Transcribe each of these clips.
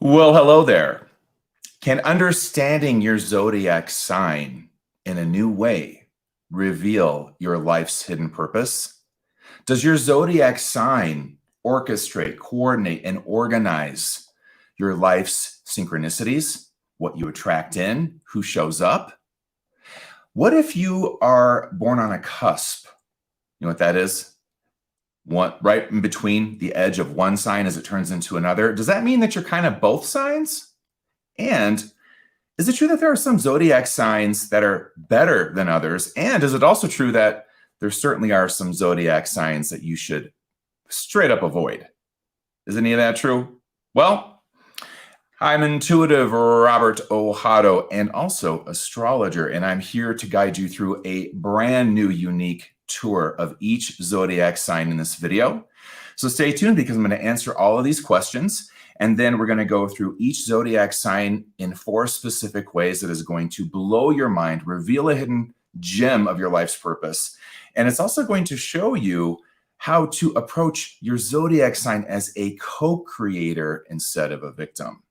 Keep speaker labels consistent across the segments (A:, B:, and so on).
A: Well, hello there. Can understanding your zodiac sign in a new way reveal your life's hidden purpose? Does your zodiac sign orchestrate, coordinate, and organize your life's synchronicities? What you attract in, who shows up? What if you are born on a cusp? You know what that is? One right in between the edge of one sign as it turns into another. Does that mean that you're kind of both signs? And is it true that there are some zodiac signs that are better than others? And is it also true that there certainly are some zodiac signs that you should straight up avoid? Is any of that true? Well, I'm intuitive Robert Ohado and also astrologer, and I'm here to guide you through a brand new unique tour of each zodiac sign in this video. So stay tuned because I'm going to answer all of these questions. And then we're going to go through each zodiac sign in 4 specific ways that is going to blow your mind, reveal a hidden gem of your life's purpose. And it's also going to show you how to approach your zodiac sign as a co-creator instead of a victim.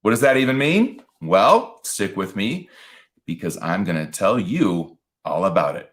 A: What does that even mean? Well, stick with me because I'm going to tell you all about it.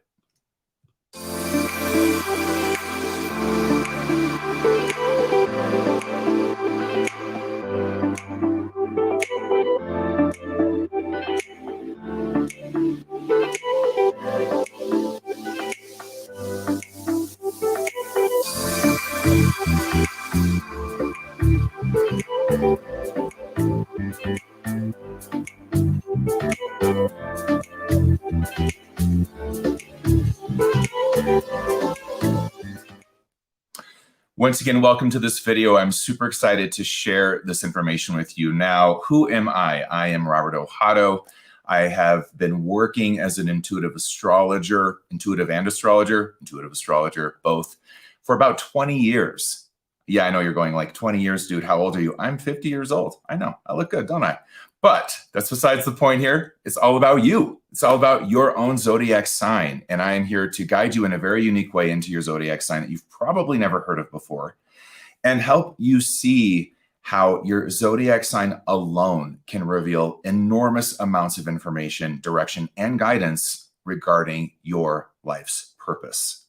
A: Once again, welcome to this video. I'm super excited to share this information with you. Now, who am I? I am Robert Ohado. I have been working as an intuitive astrologer, intuitive astrologer, both, for about 20 years. Yeah, I know you're going like 20 years, dude. How old are you? I'm 50 years old. I know. I look good, don't I? But that's besides the point here. It's all about you. It's all about your own zodiac sign. And I am here to guide you in a very unique way into your zodiac sign that you've probably never heard of before and help you see how your zodiac sign alone can reveal enormous amounts of information, direction, and guidance regarding your life's purpose.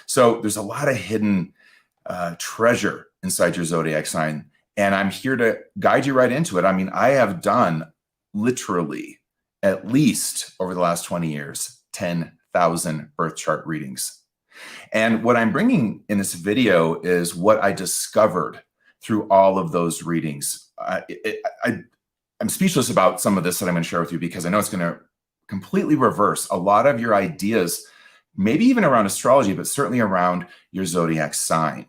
A: So there's a lot of hidden treasure inside your zodiac sign. And I'm here to guide you right into it. I mean, I have done literally, at least over the last 20 years, 10,000 birth chart readings. And what I'm bringing in this video is what I discovered through all of those readings. I'm speechless about some of this that I'm going to share with you because I know it's going to completely reverse a lot of your ideas, maybe even around astrology, but certainly around your zodiac sign.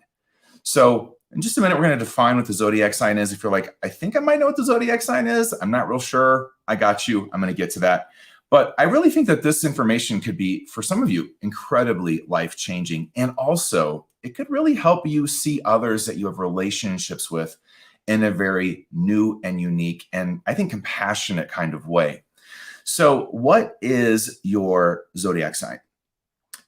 A: So in just a minute, we're going to define what the zodiac sign is. If you're like, I think I might know what the zodiac sign is, I'm not real sure, I got you. I'm going to get to that. But I really think that this information could be, for some of you, incredibly life-changing. And also, it could really help you see others that you have relationships with in a very new and unique and, I think, compassionate kind of way. So what is your zodiac sign?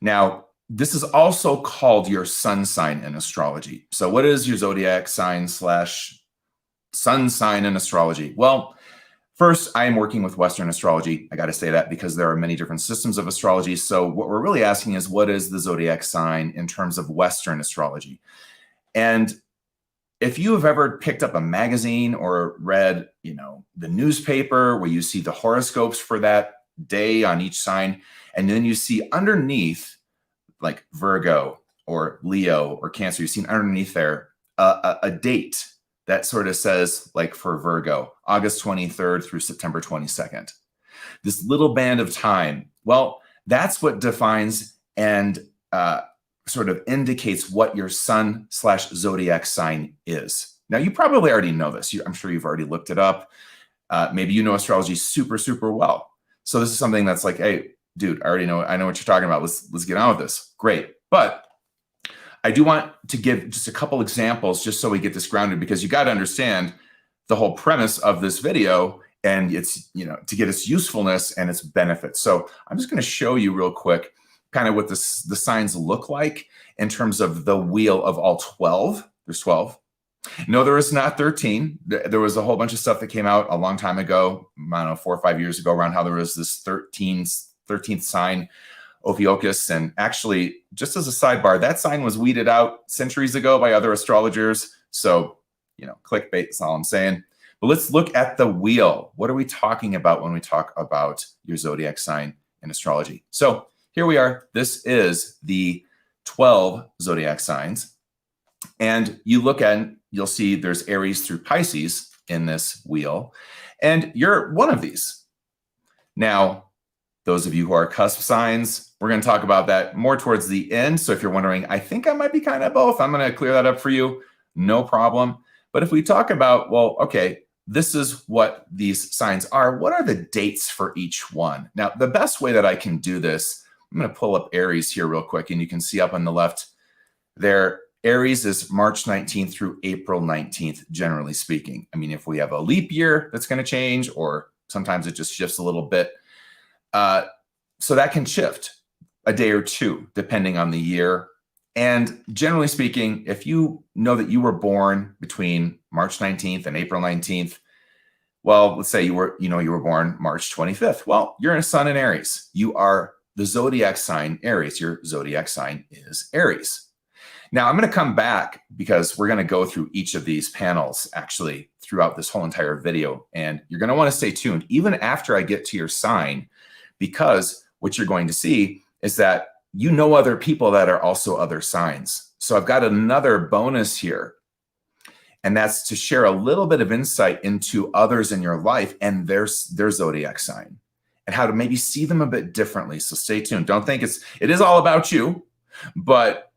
A: Now, this is also called your sun sign in astrology. So what is your zodiac sign / sun sign in astrology? Well, first, I am working with Western astrology. I got to say that because there are many different systems of astrology. So what we're really asking is, what is the zodiac sign in terms of Western astrology? And if you have ever picked up a magazine or read, the newspaper where you see the horoscopes for that day on each sign, and then you see underneath, like Virgo or Leo or Cancer, you've seen underneath there a date that sort of says, like for Virgo, August 23rd through September 22nd. This little band of time, well, that's what defines and sort of indicates what your sun / zodiac sign is. Now, you probably already know this. I'm sure you've already looked it up. Maybe you know astrology super, super well. So this is something that's like, hey, dude, I know what you're talking about. Let's get on with this. Great. But I do want to give just a couple examples just so we get this grounded, because you got to understand the whole premise of this video and it's, to get its usefulness and its benefits. So I'm just going to show you real quick kind of what the signs look like in terms of the wheel of all 12. There's 12. No, there is not 13. There was a whole bunch of stuff that came out a long time ago, I don't know, 4 or 5 years ago, around how there was this 13th sign, Ophiuchus. And actually, just as a sidebar, that sign was weeded out centuries ago by other astrologers. So, clickbait is all I'm saying. But let's look at the wheel. What are we talking about when we talk about your zodiac sign in astrology? So here we are. This is the 12 zodiac signs. And you look at, you'll see there's Aries through Pisces in this wheel. And you're one of these. Now, those of you who are cusp signs, we're going to talk about that more towards the end. So if you're wondering, I think I might be kind of both, I'm going to clear that up for you. No problem. But if we talk about, well, okay, this is what these signs are. What are the dates for each one? Now, the best way that I can do this, I'm going to pull up Aries here real quick, and you can see up on the left there, Aries is March 19th through April 19th, generally speaking. I mean, if we have a leap year, that's going to change, or sometimes it just shifts a little bit. So that can shift a day or two, depending on the year. And generally speaking, if you know that you were born between March 19th and April 19th, well, let's say you were born March 25th. Well, you're in a sun in Aries. You are the zodiac sign Aries. Your zodiac sign is Aries. Now, I'm going to come back because we're going to go through each of these panels actually throughout this whole entire video. And you're going to want to stay tuned even after I get to your sign, because what you're going to see is that you know other people that are also other signs. So I've got another bonus here, and that's to share a little bit of insight into others in your life and their zodiac sign and how to maybe see them a bit differently. So stay tuned. Don't think it is all about you, but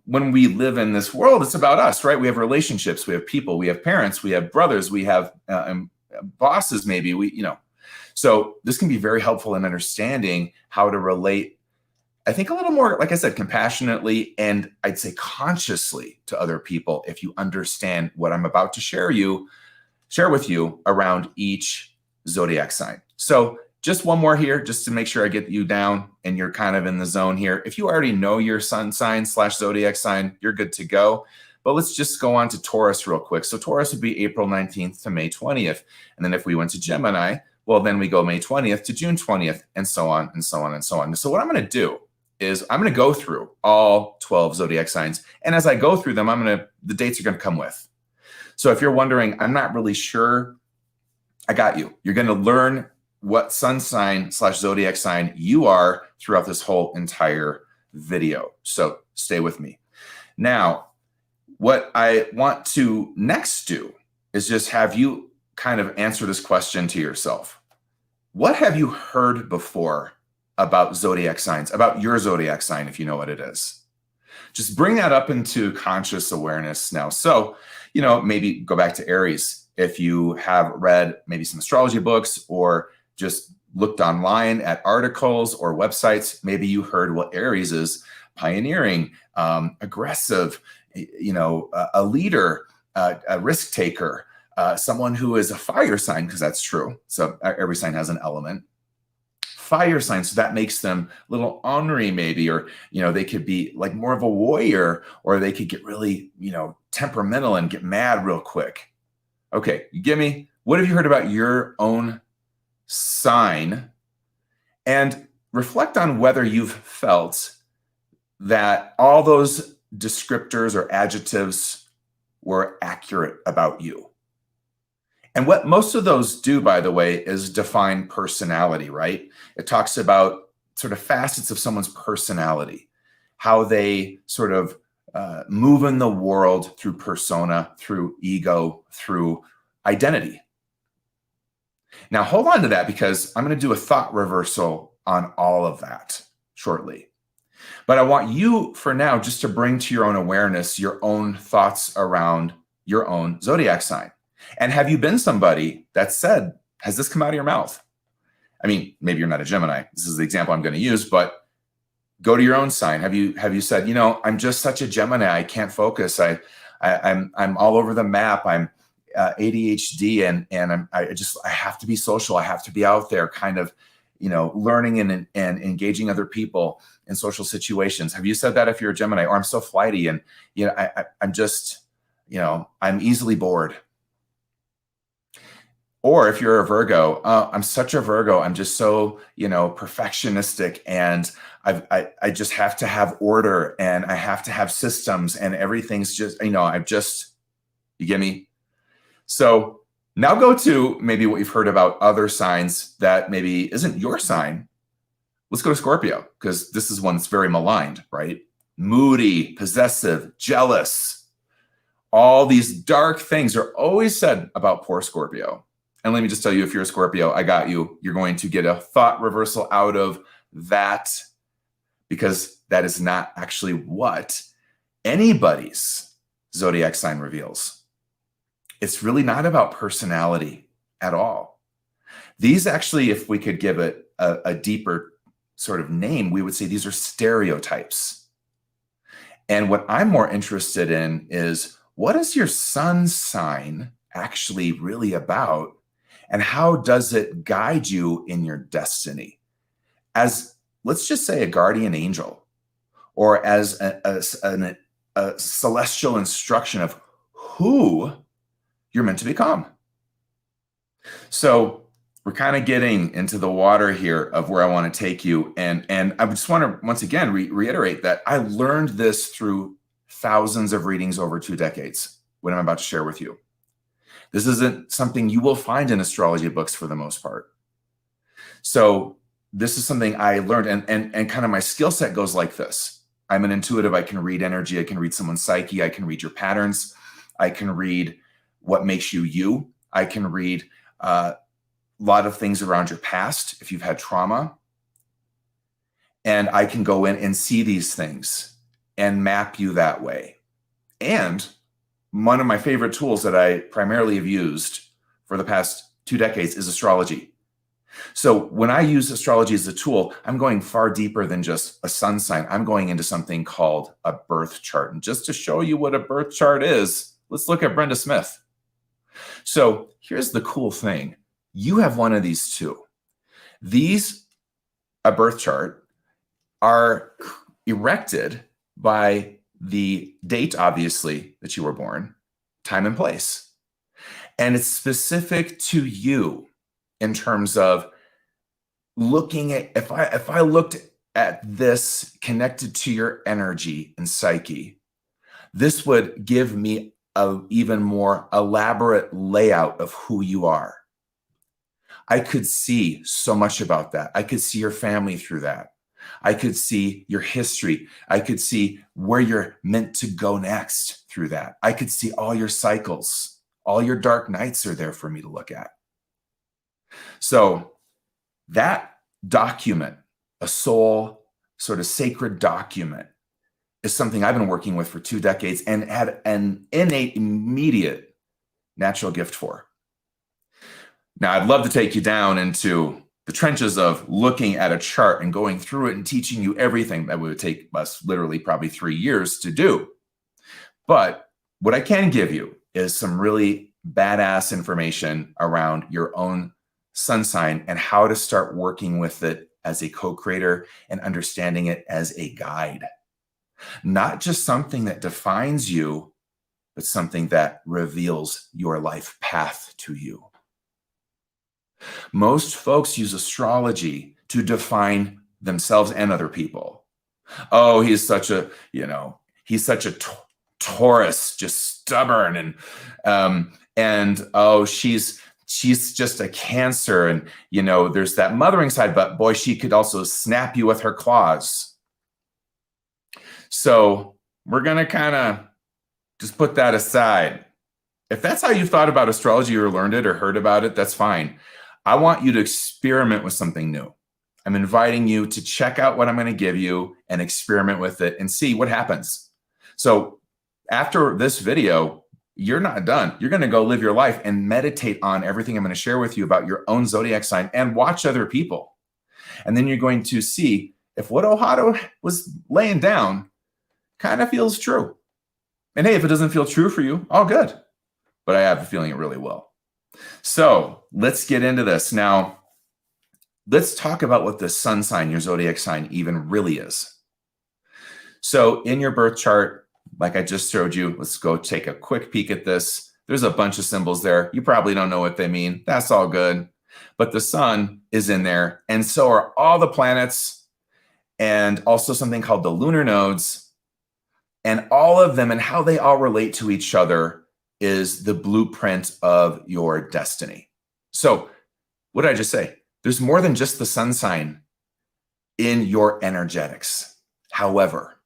A: when we live in this world, it's about us, right? We have relationships, we have people, we have parents, we have brothers, we have bosses, maybe So this can be very helpful in understanding how to relate, I think, a little more, like I said, compassionately and I'd say consciously to other people if you understand what I'm about to share with you around each zodiac sign. So just one more here, just to make sure I get you down and you're kind of in the zone here. If you already know your sun sign / zodiac sign, you're good to go. But let's just go on to Taurus real quick. So Taurus would be April 19th to May 20th. And then if we went to Gemini, well, then we go May 20th to June 20th, and so on and so on and so on. So what I'm going to do is I'm going to go through all 12 zodiac signs. And as I go through them, the dates are going to come with. So if you're wondering, I'm not really sure, I got you. You're going to learn what sun sign / zodiac sign you are throughout this whole entire video. So stay with me. Now, what I want to next do is just have you kind of answer this question to yourself. What have you heard before about zodiac signs, about your zodiac sign, if you know what it is? Just bring that up into conscious awareness now. So, maybe go back to Aries. If you have read maybe some astrology books or just looked online at articles or websites, maybe you heard, well, Aries is pioneering, aggressive, a leader, a risk taker, someone who is a fire sign, because that's true. So every sign has an element. Fire sign, so that makes them a little ornery maybe, or, they could be like more of a warrior, or they could get really, temperamental and get mad real quick. Okay, you get me? What have you heard about your own sign? And reflect on whether you've felt that all those descriptors or adjectives were accurate about you. And what most of those do, by the way, is define personality, right? It talks about sort of facets of someone's personality, how they sort of move in the world through persona, through ego, through identity. Now, hold on to that, because I'm going to do a thought reversal on all of that shortly. But I want you, for now, just to bring to your own awareness your own thoughts around your own zodiac sign. And have you been somebody that said, has this come out of your mouth? I mean, maybe you're not a Gemini. This is the example I'm going to use, but go to your own sign. Have you said, I'm just such a Gemini. I can't focus. I'm all over the map. I'm ADHD, and I have to be social. I have to be out there, kind of, learning and engaging other people in social situations. Have you said that if you're a Gemini? Or I'm so flighty, and I'm just, I'm easily bored. Or if you're a Virgo, I'm such a Virgo. I'm just so, perfectionistic, and I just have to have order, and I have to have systems, and everything's just, you get me? So now go to maybe what you've heard about other signs that maybe isn't your sign. Let's go to Scorpio, because this is one that's very maligned, right? Moody, possessive, jealous. All these dark things are always said about poor Scorpio. And let me just tell you, if you're a Scorpio, I got you. You're going to get a thought reversal out of that, because that is not actually what anybody's zodiac sign reveals. It's really not about personality at all. These actually, if we could give it a deeper sort of name, we would say these are stereotypes. And what I'm more interested in is, what is your sun sign actually really about? And how does it guide you in your destiny? As, let's just say, a guardian angel, or as a celestial instruction of who you're meant to become. So we're kind of getting into the water here of where I want to take you. And I just want to, once again, reiterate that I learned this through thousands of readings over 2 decades, what I'm about to share with you. This isn't something you will find in astrology books for the most part. So this is something I learned, and kind of my skill set goes like this. I'm an intuitive. I can read energy. I can read someone's psyche. I can read your patterns. I can read what makes you you. I can read a lot of things around your past if you've had trauma. And I can go in and see these things and map you that way. And one of my favorite tools that I primarily have used for the past 2 decades is astrology. So when I use astrology as a tool, I'm going far deeper than just a sun sign. I'm going into something called a birth chart. And just to show you what a birth chart is, let's look at Brenda Smith. So here's the cool thing. You have one of these too. These, a birth chart, are erected by the date, obviously, that you were born, time and place. And it's specific to you in terms of looking at, if I looked at this connected to your energy and psyche, this would give me an even more elaborate layout of who you are. I could see so much about that. I could see your family through that. I could see your history. I could see where you're meant to go next through that. I could see all your cycles. All your dark nights are there for me to look at. So that document, a soul sort of sacred document, is something I've been working with for 2 decades and had an innate, immediate natural gift for. Now, I'd love to take you down into the trenches of looking at a chart and going through it and teaching you everything that would take us literally probably 3 years to do. But what I can give you is some really badass information around your own sun sign and how to start working with it as a co-creator and understanding it as a guide. Not just something that defines you, but something that reveals your life path to you. Most folks use astrology to define themselves and other people. Oh, he's such a Taurus, just stubborn, and oh, she's just a Cancer, and there's that mothering side, but boy, she could also snap you with her claws. So we're gonna kind of just put that aside. If that's how you thought about astrology or learned it or heard about it, that's fine. I want you to experiment with something new. I'm inviting you to check out what I'm going to give you and experiment with it and see what happens. So after this video, you're not done. You're going to go live your life and meditate on everything I'm going to share with you about your own zodiac sign and watch other people. And then you're going to see if what Ohado was laying down kind of feels true. And hey, if it doesn't feel true for you, all good. But I have a feeling it really will. So let's get into this. Now, let's talk about what the sun sign, your zodiac sign, even really is. So in your birth chart, like I just showed you, let's go take a quick peek at this. There's a bunch of symbols there. You probably don't know what they mean. That's all good. But the sun is in there, and so are all the planets, and also something called the lunar nodes. And all of them and how they all relate to each other is the blueprint of your destiny. So what did I just say? There's more than just the sun sign in your energetics. However,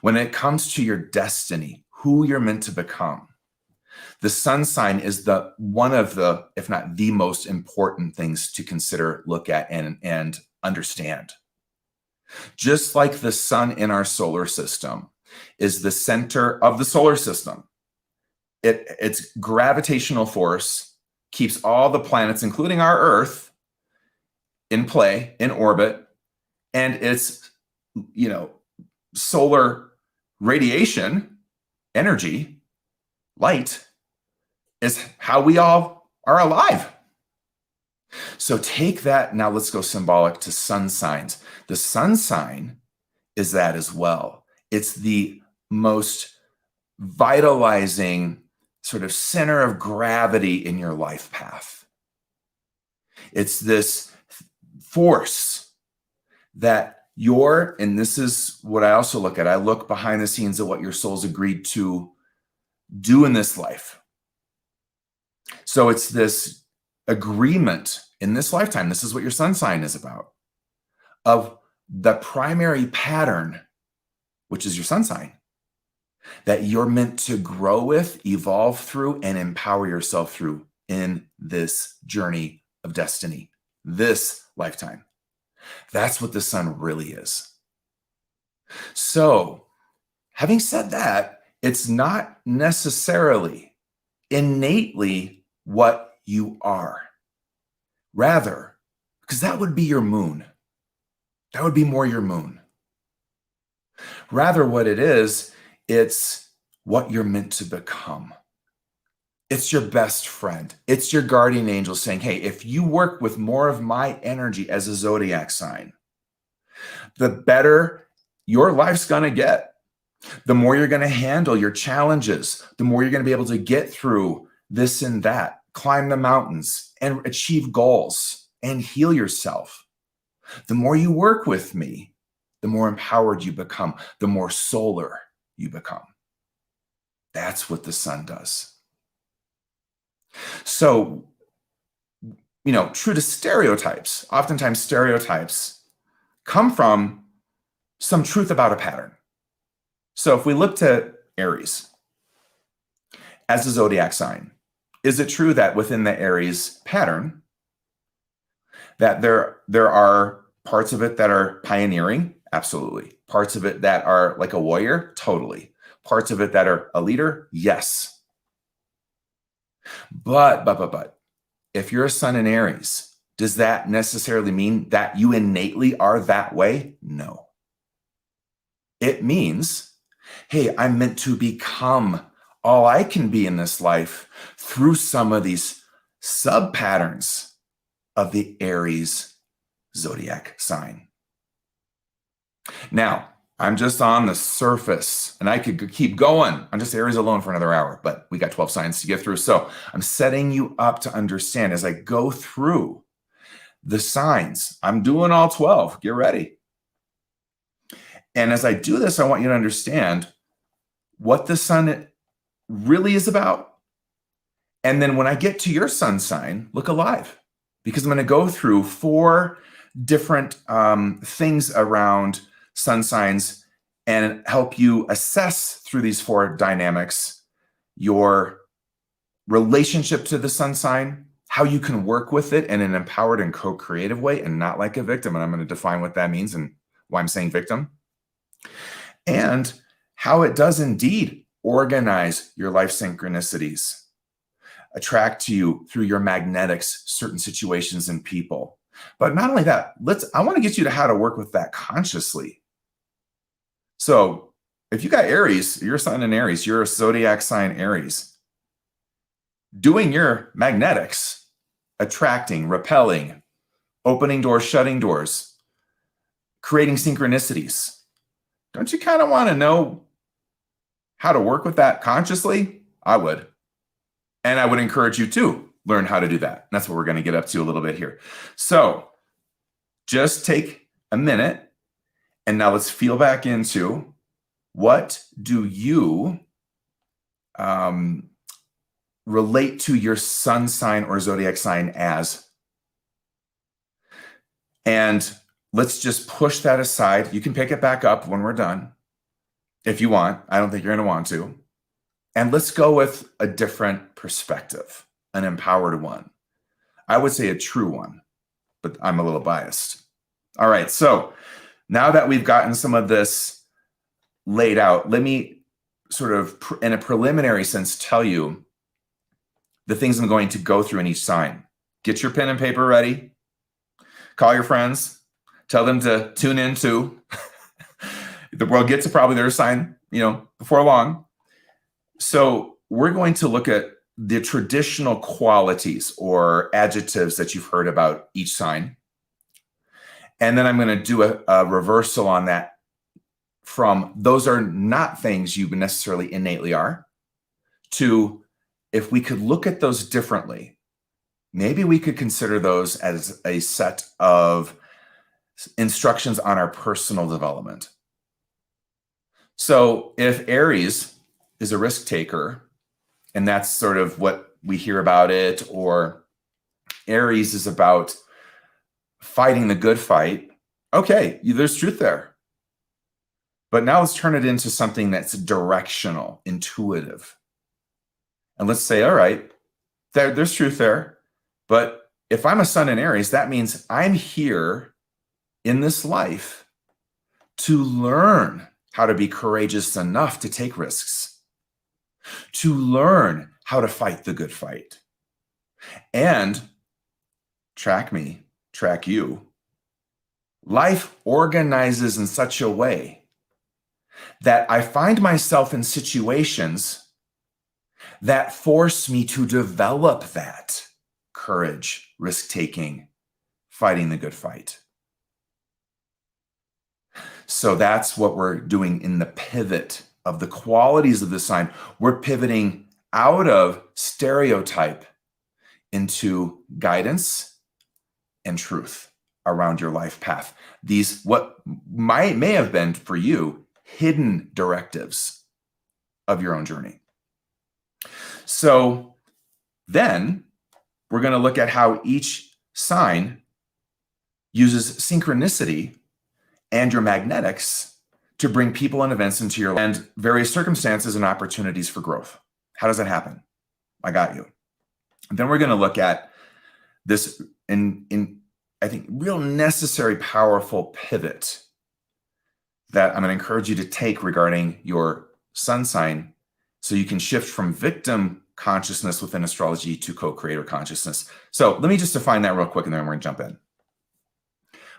A: when it comes to your destiny, who you're meant to become, the sun sign is one of the, if not the most important things to consider, look at, and understand. Just like the sun in our solar system is the center of the solar system, its gravitational force keeps all the planets, including our Earth, in play, in orbit, and its, solar radiation, energy, light, is how we all are alive. So take that, now let's go symbolic to sun signs. The sun sign is that as well. It's the most vitalizing sort of center of gravity in your life path. It's this force that and this is what I also look at. I look behind the scenes at what your soul's agreed to do in this life. So it's this agreement in this lifetime. This is what your sun sign is about, of the primary pattern, which is your sun sign, that you're meant to grow with, evolve through, and empower yourself through in this journey of destiny, this lifetime. That's what the sun really is. So, having said that, it's not necessarily innately what you are. Rather, because that would be your moon. That would be more your moon. Rather, what it is, it's what you're meant to become. It's your best friend. It's your guardian angel saying, hey, if you work with more of my energy as a zodiac sign, the better your life's going to get. The more you're going to handle your challenges, the more you're going to be able to get through this and that, climb the mountains and achieve goals and heal yourself. The more you work with me, the more empowered you become, the more solar you become. That's what the sun does. So, true to stereotypes, oftentimes stereotypes come from some truth about a pattern. So if we look to Aries as a zodiac sign, is it true that within the Aries pattern that there are parts of it that are pioneering? Absolutely. Parts of it that are like a warrior? Totally. Parts of it that are a leader? Yes. But, if you're a sun in Aries, does that necessarily mean that you innately are that way? No. It means, hey, I'm meant to become all I can be in this life through some of these sub-patterns of the Aries zodiac sign. Now, I'm just on the surface, and I could keep going. I'm just Aries alone for another hour, but we got 12 signs to get through. So I'm setting you up to understand as I go through the signs. I'm doing all 12. Get ready. And as I do this, I want you to understand what the sun really is about. And then when I get to your sun sign, look alive, because I'm going to go through 4 different things around sun signs and help you assess through these 4 dynamics your relationship to the sun sign, how you can work with it in an empowered and co-creative way and not like a victim. And I'm going to define what that means and why I'm saying victim, and how it does indeed organize your life synchronicities, attract to you through your magnetics, certain situations and people. But not only that, I want to get you to how to work with that consciously. So if you got Aries, you're a sun in Aries, you're a zodiac sign Aries, doing your magnetics, attracting, repelling, opening doors, shutting doors, creating synchronicities. Don't you kind of want to know how to work with that consciously, I would. And I would encourage you to learn how to do that. And that's what we're going to get up to a little bit here. So just take a minute and now let's feel back into what do you relate to your sun sign or zodiac sign as? And let's just push that aside. You can pick it back up when we're done if you want. I don't think you're going to want to. And let's go with a different perspective, an empowered one. I would say a true one, but I'm a little biased. All right, so now that we've gotten some of this laid out, let me sort of, in a preliminary sense, tell you the things I'm going to go through in each sign. Get your pen and paper ready. Call your friends. Tell them to tune in too. The world gets to probably their sign, before long. So we're going to look at the traditional qualities or adjectives that you've heard about each sign. And then I'm going to do a reversal on that from those are not things you necessarily innately are to if we could look at those differently, maybe we could consider those as a set of instructions on our personal development. So if Aries is a risk taker, and that's sort of what we hear about it, or Aries is about fighting the good fight, okay, there's truth there. But now let's turn it into something that's directional, intuitive. And let's say, all right, there's truth there. But if I'm a sun in Aries, that means I'm here in this life to learn how to be courageous enough to take risks, to learn how to fight the good fight. And track me, track you. Life organizes in such a way that I find myself in situations that force me to develop that courage, risk-taking, fighting the good fight. So that's what we're doing in the pivot of the qualities of the sign. We're pivoting out of stereotype into guidance and truth around your life path. These, what may have been for you, hidden directives of your own journey. So then we're going to look at how each sign uses synchronicity and your magnetics to bring people and events into your life and various circumstances and opportunities for growth. How does that happen? I got you. And then we're going to look at this in I think, real necessary, powerful pivot that I'm going to encourage you to take regarding your sun sign so you can shift from victim consciousness within astrology to co-creator consciousness. So let me just define that real quick and then we're going to jump in.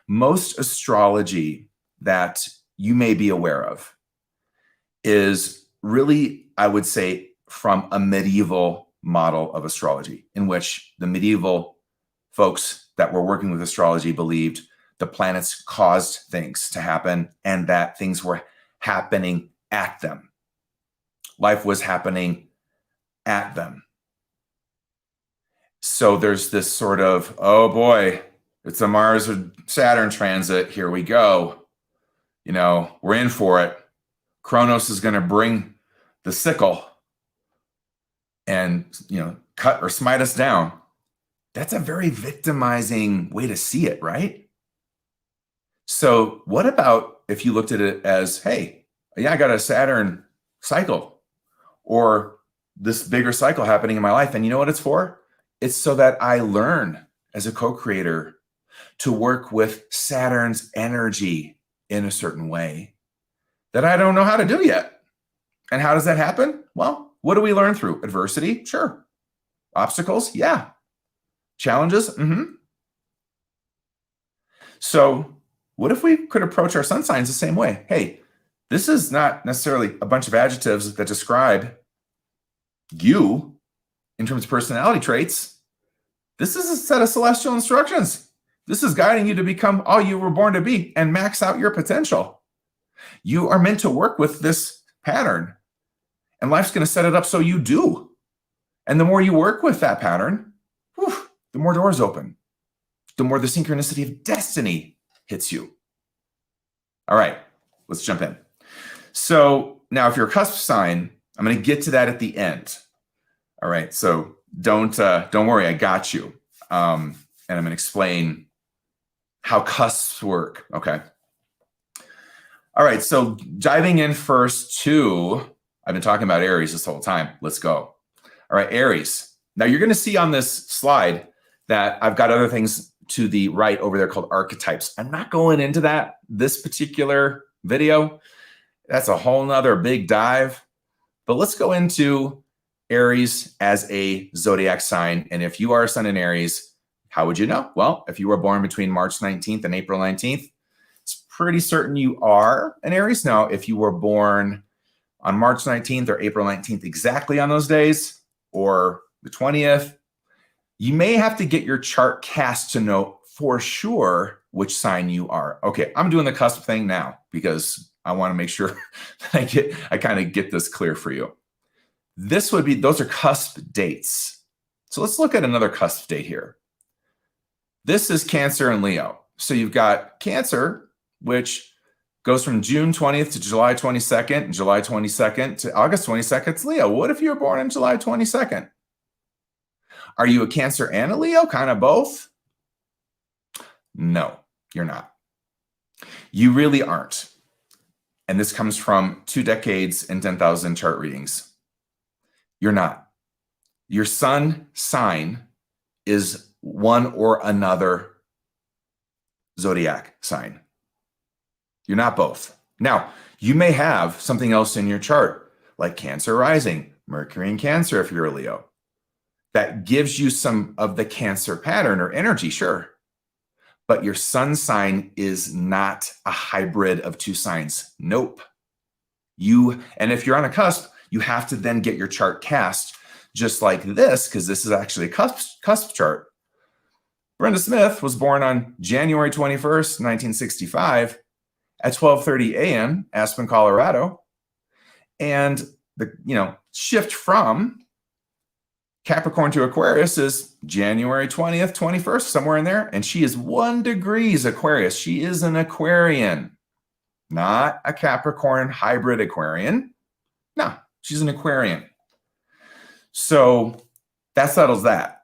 A: Most astrology that you may be aware of is really, I would say, from a medieval model of astrology in which the medieval folks that were working with astrology believed the planets caused things to happen and that things were happening at them. Life was happening at them. So there's this sort of, oh boy, it's a Mars or Saturn transit. Here we go. We're in for it. Kronos is going to bring the sickle and, cut or smite us down. That's a very victimizing way to see it, right? So what about if you looked at it as, hey, yeah, I got a Saturn cycle or this bigger cycle happening in my life. And you know what it's for? It's so that I learn as a co-creator to work with Saturn's energy in a certain way that I don't know how to do yet. And how does that happen? Well, what do we learn through? Adversity? Sure. Obstacles? Yeah. Challenges? Mm-hmm. So what if we could approach our sun signs the same way? Hey, this is not necessarily a bunch of adjectives that describe you in terms of personality traits. This is a set of celestial instructions. This is guiding you to become all you were born to be and max out your potential. You are meant to work with this pattern And life's going to set it up so you do. And the more you work with that pattern, the more doors open, the more the synchronicity of destiny hits you. All right, let's jump in. So now if you're a cusp sign, I'm going to get to that at the end. All right, so don't worry, I got you. And I'm going to explain how cusps work, okay? All right, so diving in first to, I've been talking about Aries this whole time. Let's go. All right, Aries. Now you're going to see on this slide that I've got other things to the right over there called archetypes. I'm not going into that this particular video. That's a whole nother big dive. But let's go into Aries as a zodiac sign. And if you are a sun in Aries, how would you know? Well, if you were born between March 19th and April 19th, it's pretty certain you are an Aries. Now, if you were born on March 19th or April 19th exactly on those days, or the 20th, you may have to get your chart cast to know for sure which sign you are. Okay, I'm doing the cusp thing now because I want to make sure that I kind of get this clear for you. Those are cusp dates. So let's look at another cusp date here. This is Cancer and Leo. So you've got Cancer, which goes from June 20th to July 22nd, and July 22nd to August 22nd. It's Leo. What if you were born on July 22nd? Are you a Cancer and a Leo? Kind of both? No, you're not. You really aren't. And this comes from 2 decades and 10,000 chart readings. You're not. Your sun sign is one or another zodiac sign. You're not both. Now, you may have something else in your chart, like Cancer rising, Mercury in Cancer if you're a Leo. That gives you some of the Cancer pattern or energy, sure. But your sun sign is not a hybrid of 2 signs. Nope. And if you're on a cusp, you have to then get your chart cast just like this, because this is actually a cusp chart. Brenda Smith was born on January 21st, 1965 at 12:30 a.m., Aspen, Colorado. And the shift from Capricorn to Aquarius is January 20th, 21st, somewhere in there. And she is 1 degree Aquarius. She is an Aquarian, not a Capricorn hybrid Aquarian. No, she's an Aquarian. So that settles that.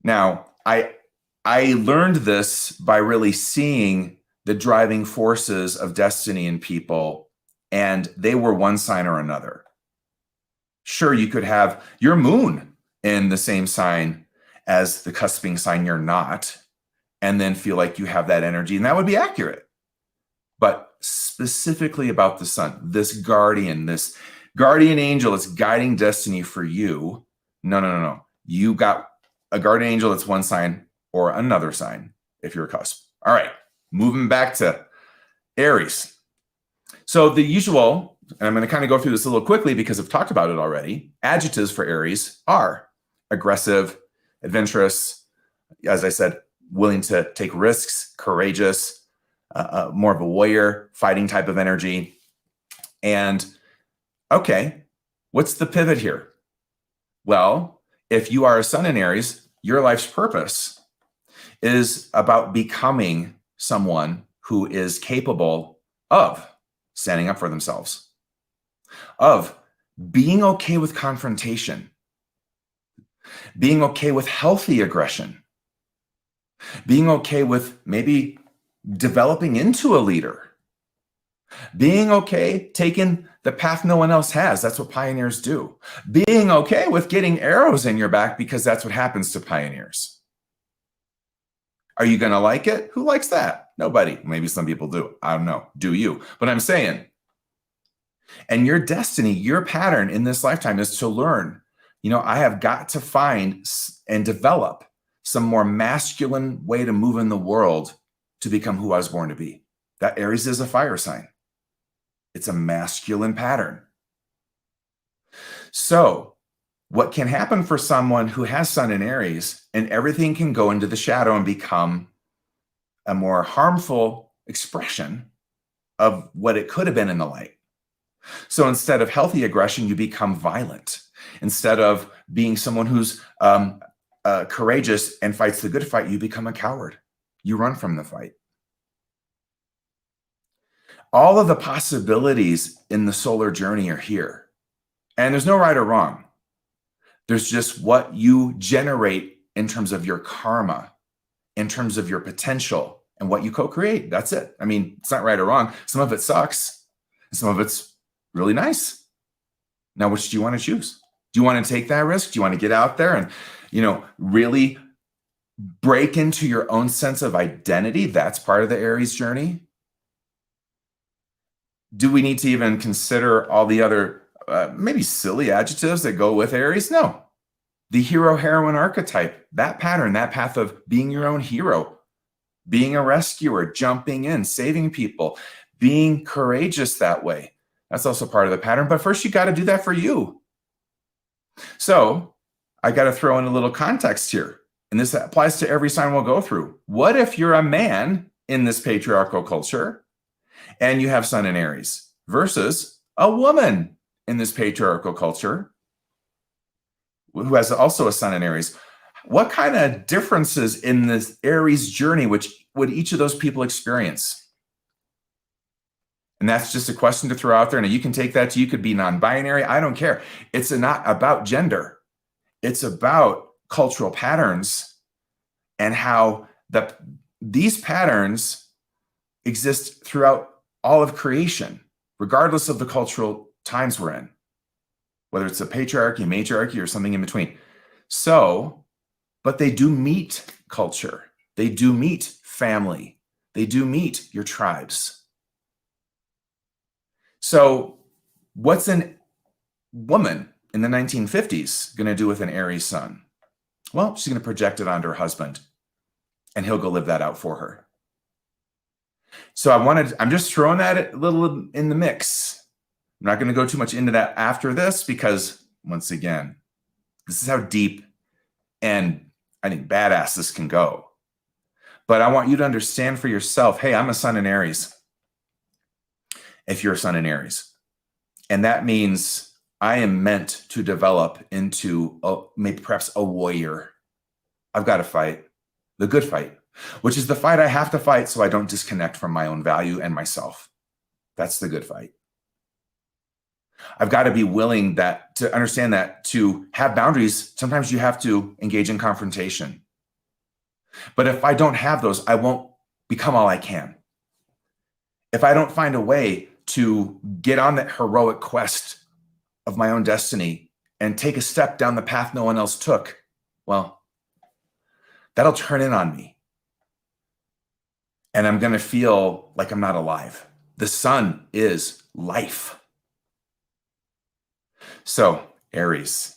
A: Now, I learned this by really seeing the driving forces of destiny in people, and they were one sign or another. Sure, you could have your moon in the same sign as the cusping sign you're not, and then feel like you have that energy, and that would be accurate. But specifically about the sun, this guardian angel that's guiding destiny for you, no. You got a guardian angel that's one sign or another sign if you're a cusp. All right, moving back to Aries. So the usual, and I'm going to kind of go through this a little quickly because I've talked about it already, adjectives for Aries are aggressive, adventurous, as I said, willing to take risks, courageous, more of a warrior, fighting type of energy. And okay, what's the pivot here? Well, if you are a sun in Aries, your life's purpose is about becoming someone who is capable of standing up for themselves, of being okay with confrontation, being okay with healthy aggression, being okay with maybe developing into a leader, being okay taking the path no one else has. That's what pioneers do. Being okay with getting arrows in your back because that's what happens to pioneers. Are you going to like it? Who likes that? Nobody. Maybe some people do. I don't know. Do you? But I'm saying, and your destiny, your pattern in this lifetime is to learn, I have got to find and develop some more masculine way to move in the world to become who I was born to be. That Aries is a fire sign. It's a masculine pattern. So what can happen for someone who has sun in Aries, and everything can go into the shadow and become a more harmful expression of what it could have been in the light. So instead of healthy aggression, you become violent. Instead of being someone who's courageous and fights the good fight, you become a coward. You run from the fight. All of the possibilities in the solar journey are here. And there's no right or wrong. There's just what you generate in terms of your karma, in terms of your potential, and what you co-create. That's it. I mean, it's not right or wrong. Some of it sucks. Some of it's really nice. Now, which do you want to choose? Do you want to take that risk? Do you want to get out there and, really break into your own sense of identity? That's part of the Aries journey. Do we need to even consider all the other maybe silly adjectives that go with Aries? No. The hero-heroine archetype, that pattern, that path of being your own hero, being a rescuer, jumping in, saving people, being courageous that way. That's also part of the pattern. But first, you got to do that for you. So I got to throw in a little context here. And this applies to every sign we'll go through. What if you're a man in this patriarchal culture and you have Sun in Aries versus a woman in this patriarchal culture who has also a Sun in Aries? What kind of differences in this Aries journey would each of those people experience? And that's just a question to throw out there. And you can take that to, you could be non-binary. I don't care. It's not about gender. It's about cultural patterns and how these patterns exist throughout all of creation, regardless of the cultural times we're in, whether it's a patriarchy, matriarchy, or something in between. So, but they do meet culture. They do meet family. They do meet your tribes. So what's a woman in the 1950s going to do with an Aries sun? Well, she's going to project it onto her husband, and he'll go live that out for her. So I'm just throwing that a little in the mix. I'm not going to go too much into that after this because, once again, this is how deep and I think badass this can go. But I want you to understand for yourself, hey, I'm a Sun in Aries. If you're a Sun in Aries. And that means I am meant to develop into maybe perhaps a warrior. I've got to fight the good fight, which is the fight I have to fight so I don't disconnect from my own value and myself. That's the good fight. I've got to be willing to understand that to have boundaries, sometimes you have to engage in confrontation. But if I don't have those, I won't become all I can. If I don't find a way to get on that heroic quest of my own destiny and take a step down the path no one else took, well, that'll turn in on me. And I'm going to feel like I'm not alive. The sun is life. So, Aries.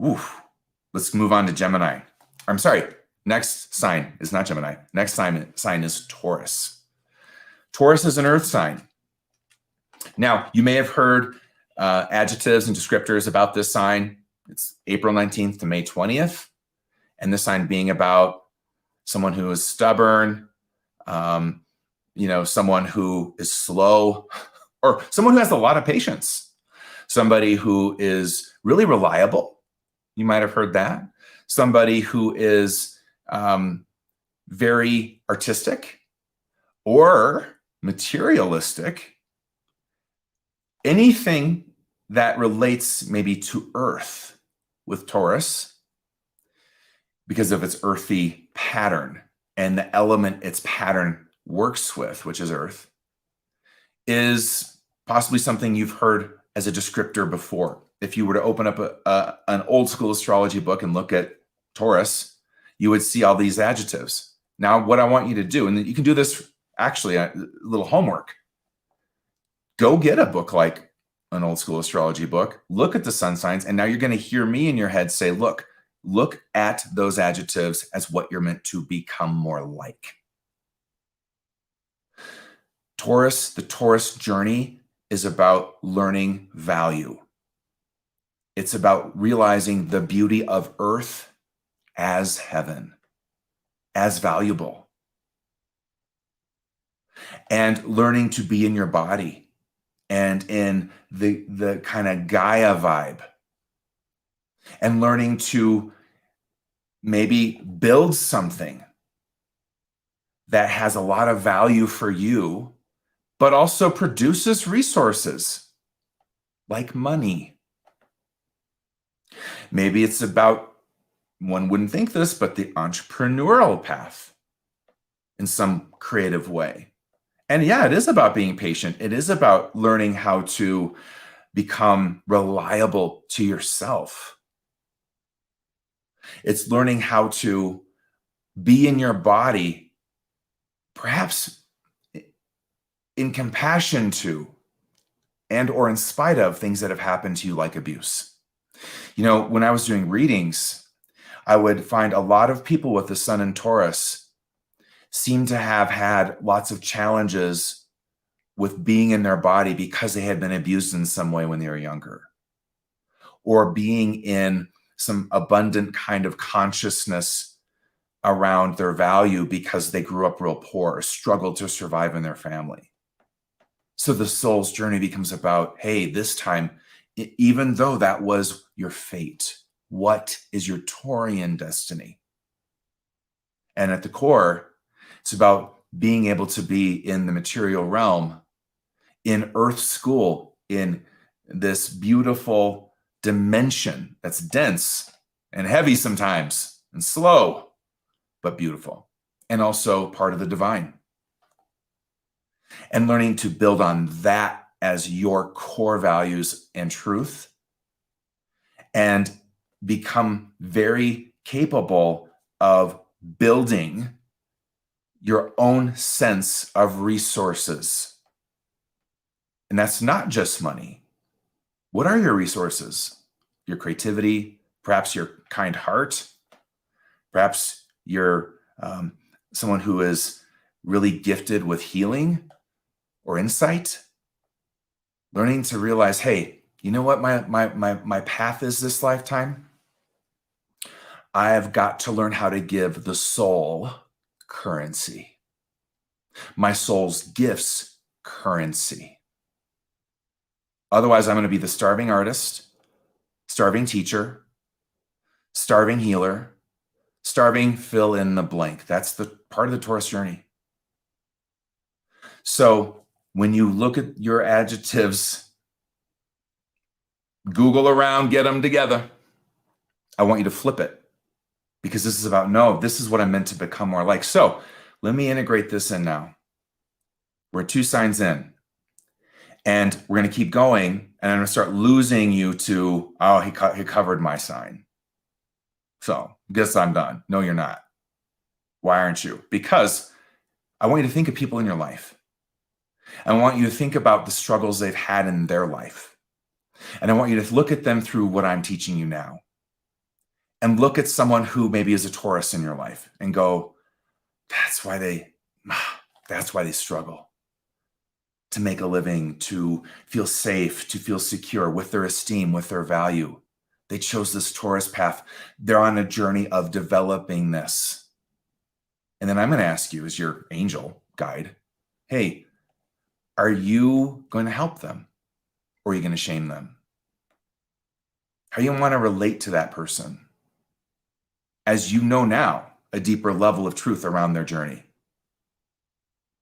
A: Oof. Let's move on to Gemini. I'm sorry. Next sign is not Gemini. Next sign is Taurus. Taurus is an earth sign. Now, you may have heard adjectives and descriptors about this sign. It's April 19th to May 20th. And this sign being about someone who is stubborn, someone who is slow, or someone who has a lot of patience. Somebody who is really reliable. You might have heard that. Somebody who is very artistic or materialistic. Anything that relates maybe to earth with Taurus because of its earthy pattern and the element its pattern works with, which is earth, is possibly something you've heard as a descriptor before. If you were to open up an old school astrology book and look at Taurus, you would see all these adjectives. Now, what I want you to do, and you can do this actually, a little homework. Go get a book like an old school astrology book, look at the sun signs, and now you're going to hear me in your head say, look at those adjectives as what you're meant to become more like. Taurus, the Taurus journey is about learning value. It's about realizing the beauty of earth as heaven, as valuable, and learning to be in your body and in the kind of Gaia vibe, and learning to maybe build something that has a lot of value for you, but also produces resources like money. Maybe it's about, one wouldn't think this, but the entrepreneurial path in some creative way. And yeah, it is about being patient. It is about learning how to become reliable to yourself. It's learning how to be in your body, perhaps in compassion to and or in spite of things that have happened to you, like abuse. You know, when I was doing readings, I would find a lot of people with the sun in Taurus seem to have had lots of challenges with being in their body because they had been abused in some way when they were younger, or being in some abundant kind of consciousness around their value because they grew up real poor or struggled to survive in their family. So the soul's journey becomes about, hey, this time, even though that was your fate, what is your Taurian destiny? And at the core, it's about being able to be in the material realm, in Earth school, in this beautiful dimension that's dense and heavy sometimes and slow, but beautiful, and also part of the divine. And learning to build on that as your core values and truth, and become very capable of building your own sense of resources. And that's not just money. What are your resources? Your creativity, perhaps your kind heart, perhaps you're someone who is really gifted with healing or insight. Learning to realize, hey, you know what my path is this lifetime? I have got to learn how to give the soul currency. My soul's gifts currency. Otherwise, I'm going to be the starving artist, starving teacher, starving healer, starving fill in the blank. That's the part of the Taurus journey. So when you look at your adjectives, Google around, get them together. I want you to flip it, because this is about, no, this is what I'm meant to become more like. So let me integrate this in now. We're 2 signs in, and we're going to keep going, and I'm going to start losing you to, oh, he covered my sign. So guess I'm done. No, you're not. Why aren't you? Because I want you to think of people in your life. I want you to think about the struggles they've had in their life. And I want you to look at them through what I'm teaching you now. And look at someone who maybe is a Taurus in your life and go, that's why they struggle to make a living, to feel safe, to feel secure with their esteem, with their value. They chose this Taurus path. They're on a journey of developing this. And then I'm going to ask you, as your angel guide, hey, are you going to help them, or are you going to shame them? How you want to relate to that person as you know now a deeper level of truth around their journey.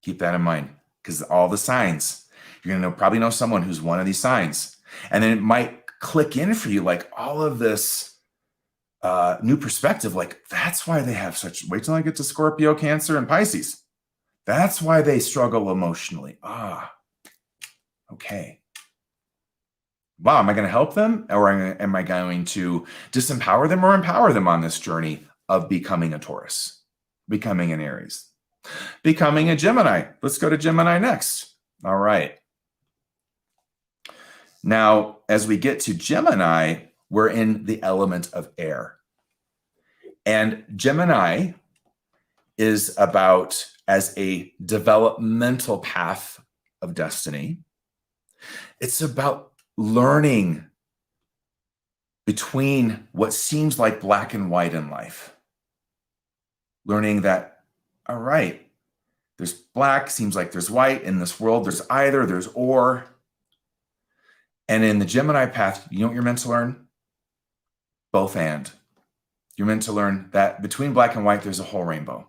A: Keep that in mind, because all the signs, you're going to probably know someone who's one of these signs. And then it might click in for you, like all of this new perspective, like that's why they have such, wait till I get to Scorpio, Cancer, and Pisces. That's why they struggle emotionally. Okay. Wow, am I going to help them, or am I going to disempower them or empower them on this journey of becoming a Taurus, becoming an Aries, becoming a Gemini? Let's go to Gemini next. All right. Now, as we get to Gemini, we're in the element of air. And Gemini is about, as a developmental path of destiny, it's about learning between what seems like black and white in life. Learning that, all right, there's black, seems like there's white in this world. There's either, there's or. And in the Gemini path, you know what you're meant to learn? Both and. You're meant to learn that between black and white, there's a whole rainbow.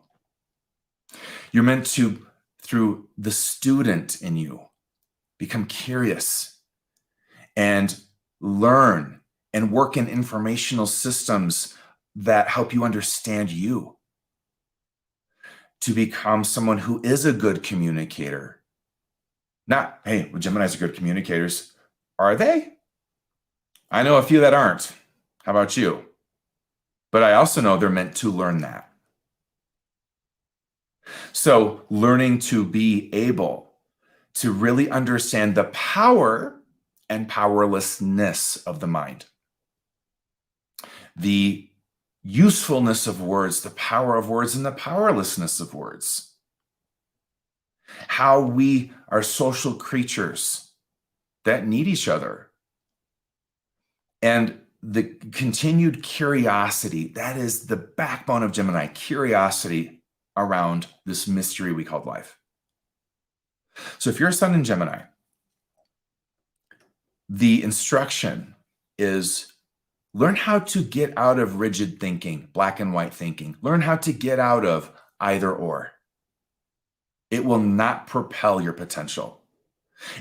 A: You're meant to, through the student in you, become curious and learn and work in informational systems that help you understand you, to become someone who is a good communicator. Not, hey, well, Geminis are good communicators. Are they? I know a few that aren't. How about you? But I also know they're meant to learn that. So learning to be able to really understand the power and powerlessness of the mind, the usefulness of words, the power of words, and the powerlessness of words. How we are social creatures that need each other. And the continued curiosity, that is the backbone of Gemini, curiosity around this mystery we call life. So if you're a sun in Gemini, the instruction is learn how to get out of rigid thinking, black and white thinking. Learn how to get out of either or. It will not propel your potential.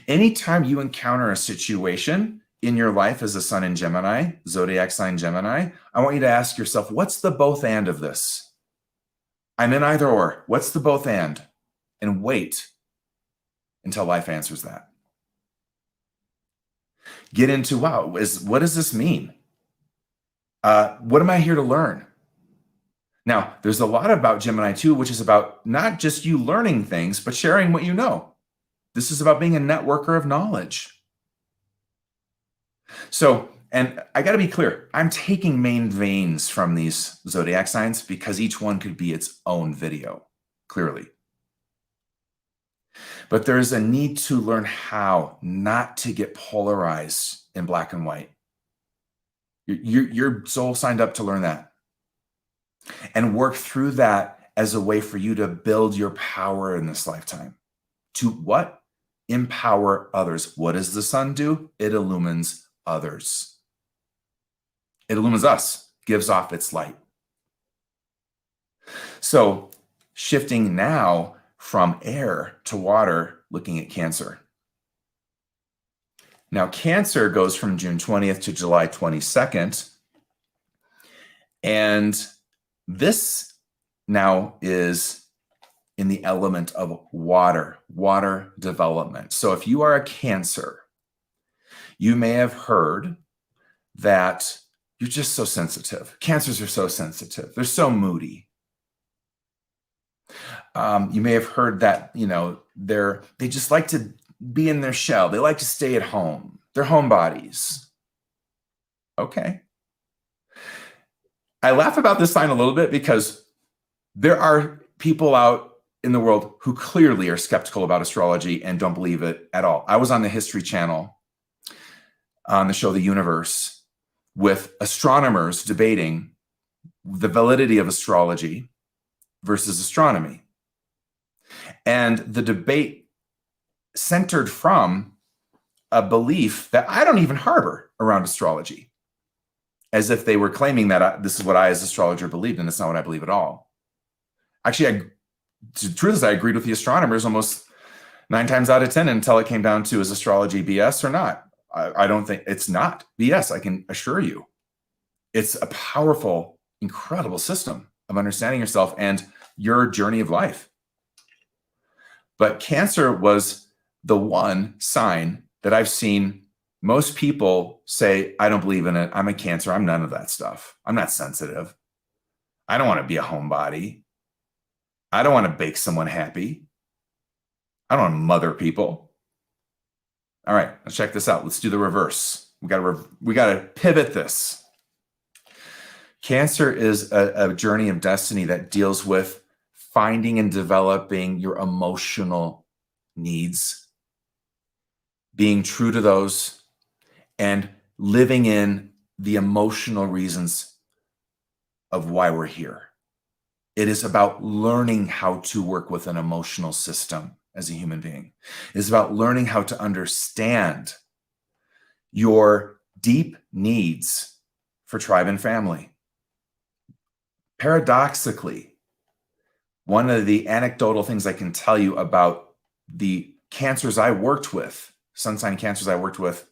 A: Anytime you encounter a situation in your life as a sun in Gemini, Zodiac sign Gemini, I want you to ask yourself, what's the both and of this? I'm in either or. What's the both and? And wait until life answers that. Get into, wow, what does this mean? What am I here to learn? Now, there's a lot about Gemini too, which is about not just you learning things, but sharing what you know. This is about being a networker of knowledge. So, and I got to be clear, I'm taking main veins from these zodiac signs because each one could be its own video, clearly. But there's a need to learn how not to get polarized in black and white. Your soul signed up to learn that and work through that as a way for you to build your power in this lifetime. To what? Empower others. What does the sun do? It illumines others. It illumines us, gives off its light. So shifting now from air to water, looking at Cancer. Now, Cancer goes from June 20th to July 22nd. And this now is in the element of water development. So if you are a Cancer, you may have heard that you're just so sensitive. Cancers are so sensitive. They're so moody. You may have heard that, they just like to be in their shell. They like to stay at home. They're homebodies. Okay. I laugh about this sign a little bit because there are people out in the world who clearly are skeptical about astrology and don't believe it at all. I was on the History Channel on the show The Universe with astronomers debating the validity of astrology versus astronomy. And the debate centered from a belief that I don't even harbor around astrology, as if they were claiming that this is what I as astrologer believed, and it's not what I believe at all. Actually, the truth is I agreed with the astronomers almost 9 times out of 10 until it came down to, is astrology BS or not? I don't think it's not BS. I can assure you. It's a powerful, incredible system of understanding yourself and your journey of life. But Cancer was the one sign that I've seen most people say, I don't believe in it. I'm a Cancer. I'm none of that stuff. I'm not sensitive. I don't want to be a homebody. I don't want to make someone happy. I don't want to mother people. All right, let's check this out. Let's do the reverse. We got to pivot this. Cancer is a journey of destiny that deals with finding and developing your emotional needs, being true to those, and living in the emotional reasons of why we're here. It is about learning how to work with an emotional system as a human being. It is about learning how to understand your deep needs for tribe and family. Paradoxically, one of the anecdotal things I can tell you about the cancers I worked with, sun sign cancers I worked with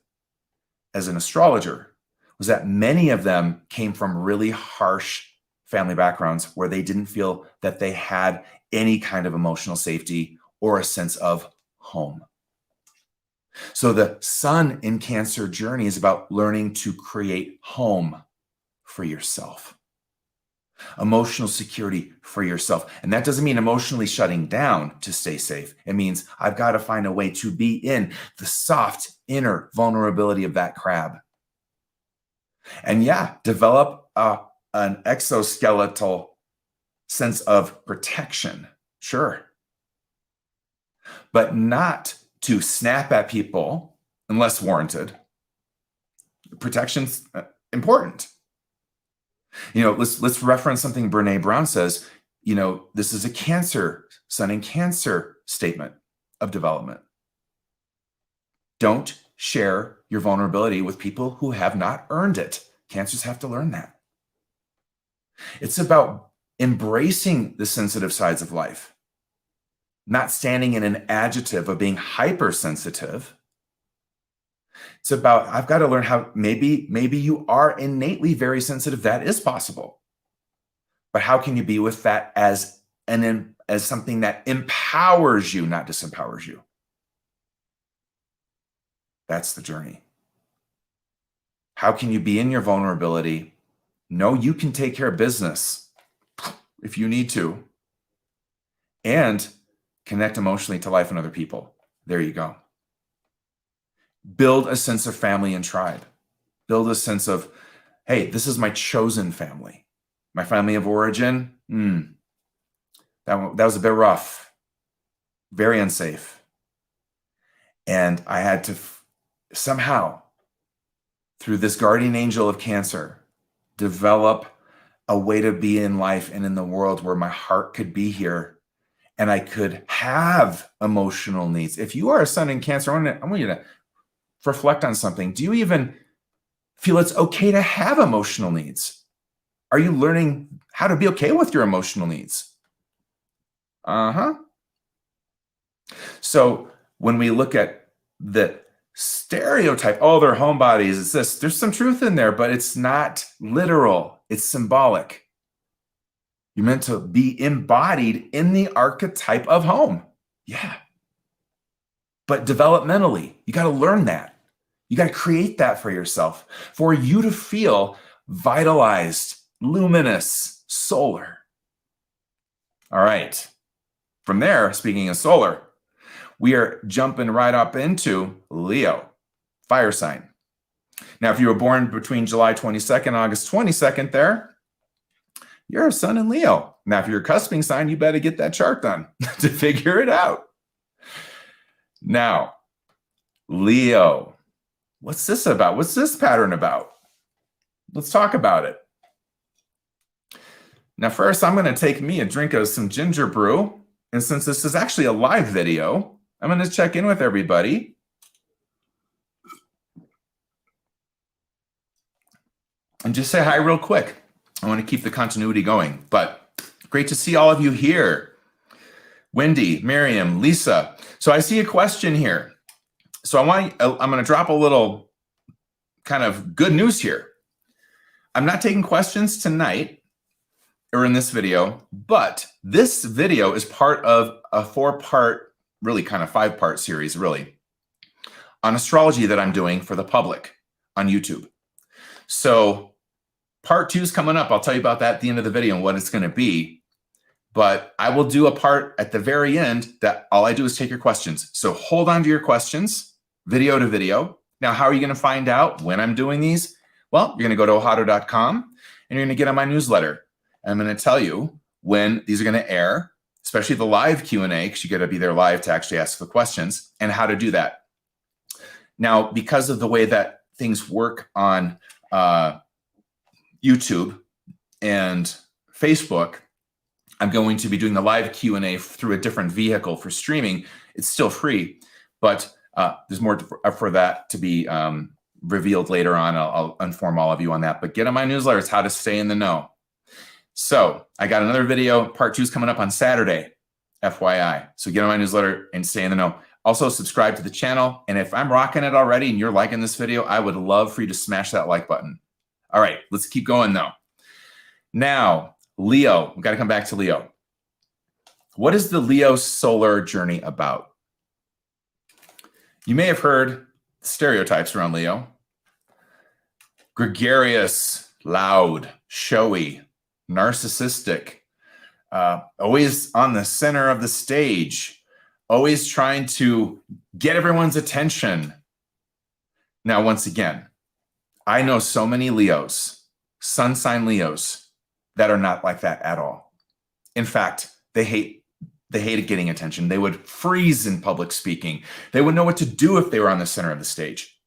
A: as an astrologer, was that many of them came from really harsh family backgrounds where they didn't feel that they had any kind of emotional safety or a sense of home. So the sun in Cancer journey is about learning to create home for yourself, emotional security for yourself. And that doesn't mean emotionally shutting down to stay safe. It means I've got to find a way to be in the soft inner vulnerability of that crab. And yeah, develop an exoskeletal sense of protection, sure. But not to snap at people unless warranted. Protection's important. You know, let's reference something Brene Brown says. You know, this is a Cancer, sun in Cancer statement of development. Don't share your vulnerability with people who have not earned it. Cancers have to learn that. It's about embracing the sensitive sides of life, not standing in an adjective of being hypersensitive. It's about, I've got to learn how, maybe you are innately very sensitive. That is possible. But how can you be with that as something that empowers you, not disempowers you? That's the journey. How can you be in your vulnerability? Know you can take care of business if you need to, and connect emotionally to life and other people. There you go. Build a sense of family and tribe. Build a sense of, hey, this is my chosen family. My family of origin, that was a bit rough, very unsafe. And I had to somehow, through this guardian angel of Cancer, develop a way to be in life and in the world where my heart could be here and I could have emotional needs. If you are a sun in Cancer, I want you to reflect on something. Do you even feel it's okay to have emotional needs? Are you learning how to be okay with your emotional needs? So when we look at the stereotype, oh, they're homebodies, it's this, there's some truth in there, but it's not literal, it's symbolic. You're meant to be embodied in the archetype of home. Yeah. But developmentally, you got to learn that. You got to create that for yourself, for you to feel vitalized, luminous, solar. All right. From there, speaking of solar, we are jumping right up into Leo, fire sign. Now, if you were born between July 22nd and August 22nd there, you're a sun in Leo. Now, if you're a cusping sign, you better get that chart done to figure it out. Now, Leo, what's this about? What's this pattern about? Let's talk about it. Now, first, I'm going to take me a drink of some ginger brew. And since this is actually a live video, I'm going to check in with everybody. And just say hi real quick. I want to keep the continuity going, but great to see all of you here. Wendy, Miriam, Lisa. So I see a question here. So I'm going to drop a little kind of good news here. I'm not taking questions tonight or in this video, but this video is part of a 4-part, really kind of 5-part series, really, on astrology that I'm doing for the public on YouTube. So part 2 is coming up. I'll tell you about that at the end of the video and what it's going to be. But I will do a part at the very end that all I do is take your questions. So hold on to your questions, video to video. Now, how are you going to find out when I'm doing these? Well, you're going to go to ohado.com and you're going to get on my newsletter. And I'm going to tell you when these are going to air, especially the live Q&A, because you got to be there live to actually ask the questions, and how to do that. Now, because of the way that things work on YouTube and Facebook, I'm going to be doing the live Q&A through a different vehicle for streaming. It's still free, but there's more for that to be revealed later on. I'll inform all of you on that. But get on my newsletter. It's how to stay in the know. So I got another video. Part 2 is coming up on Saturday, FYI. So get on my newsletter and stay in the know. Also, subscribe to the channel. And if I'm rocking it already and you're liking this video, I would love for you to smash that like button. All right, let's keep going though. Now, Leo, we've got to come back to Leo. What is the Leo solar journey about? You may have heard stereotypes around Leo. Gregarious, loud, showy, narcissistic, always on the center of the stage, always trying to get everyone's attention. Now, once again, I know so many Leos, sun sign Leos, that are not like that at all. In fact, they hated getting attention. They would freeze in public speaking. They wouldn't know what to do if they were on the center of the stage.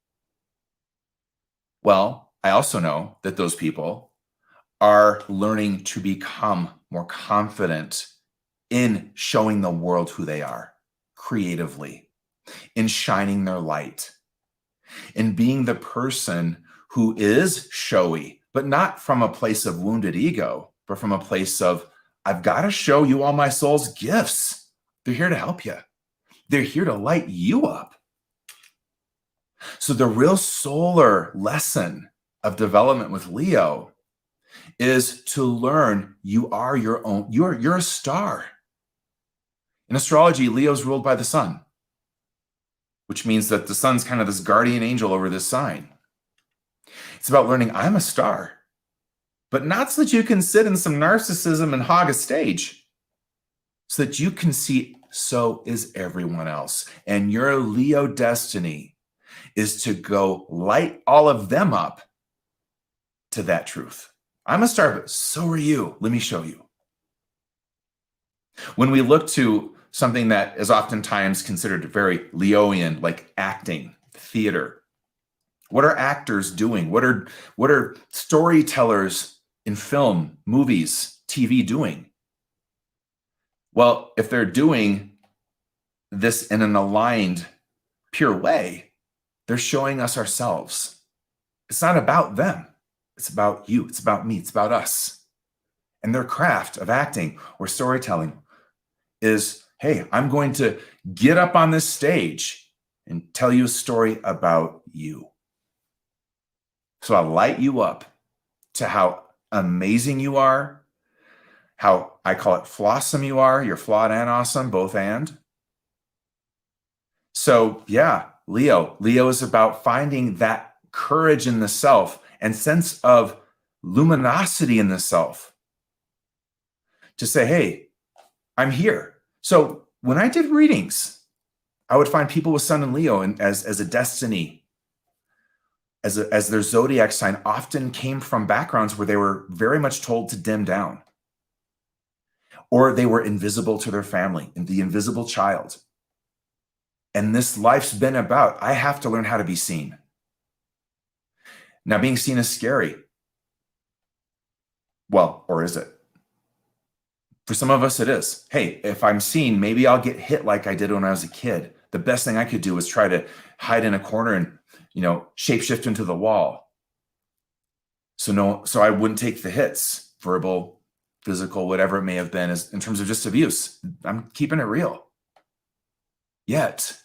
A: Well, I also know that those people are learning to become more confident in showing the world who they are creatively, in shining their light, in being the person who is showy, but not from a place of wounded ego, but from a place of, I've got to show you all my soul's gifts. They're here to help you. They're here to light you up. So the real solar lesson of development with Leo is to learn you are your own, you're a star. In astrology, Leo's ruled by the sun, which means that the sun's kind of this guardian angel over this sign. It's about learning I'm a star, but not so that you can sit in some narcissism and hog a stage, so that you can see so is everyone else. And your Leo destiny is to go light all of them up to that truth. I'm a star, but so are you. Let me show you. When we look to something that is oftentimes considered very Leoian, like acting, theater, what are actors doing? What are storytellers in film, movies, TV doing? Well, if they're doing this in an aligned, pure way, they're showing us ourselves. It's not about them. It's about you. It's about me. It's about us. And their craft of acting or storytelling is, hey, I'm going to get up on this stage and tell you a story about you. So I'll light you up to how amazing you are, how I call it flawsome you are. You're flawed and awesome, both and. So yeah, Leo is about finding that courage in the self and sense of luminosity in the self to say, hey, I'm here. So when I did readings, I would find people with Sun and Leo and as a destiny, as their zodiac sign, often came from backgrounds where they were very much told to dim down, or they were invisible to their family, and the invisible child. And this life's been about, I have to learn how to be seen. Now, being seen is scary. Well, or is it? For some of us, it is. Hey, if I'm seen, maybe I'll get hit like I did when I was a kid. The best thing I could do was try to hide in a corner and, shapeshift into the wall. So I wouldn't take the hits, verbal, physical, whatever it may have been, in terms of just abuse. I'm keeping it real. Yet,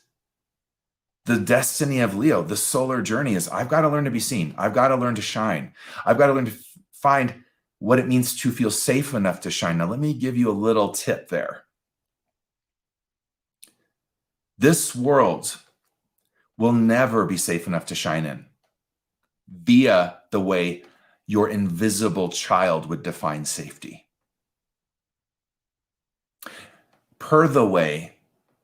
A: the destiny of Leo, the solar journey is, I've got to learn to be seen. I've got to learn to shine. I've got to learn to find what it means to feel safe enough to shine. Now, let me give you a little tip there. This world will never be safe enough to shine in via the way your invisible child would define safety. Per the way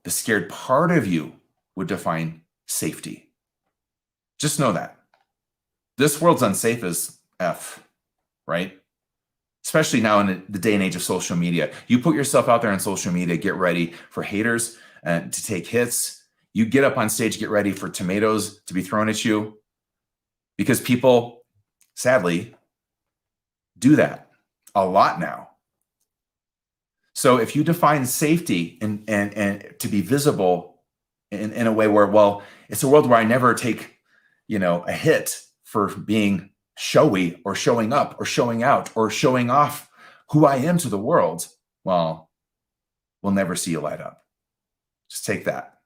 A: the scared part of you would define safety. Just know that. This world's unsafe as F, right? Especially now in the day and age of social media. You put yourself out there on social media, get ready for haters to take hits. You get up on stage, get ready for tomatoes to be thrown at you, because people, sadly, do that a lot now. So if you define safety and to be visible in a way where, well, it's a world where I never take, a hit for being showy or showing up or showing out or showing off who I am to the world, well, we'll never see you light up. Just take that.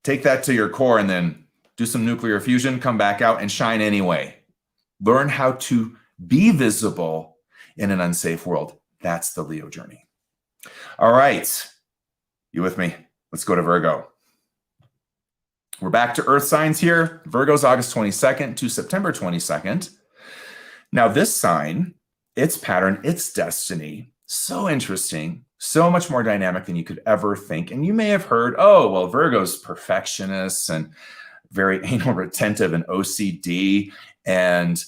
A: Take that to your core and then do some nuclear fusion, come back out and shine anyway. Learn how to be visible in an unsafe world. That's the Leo journey. All right. You with me? Let's go to Virgo. We're back to Earth signs here. Virgo's August 22nd to September 22nd. Now this sign, its pattern, its destiny, so interesting, so much more dynamic than you could ever think. And you may have heard, oh, well, Virgo's perfectionists and very anal retentive and OCD, and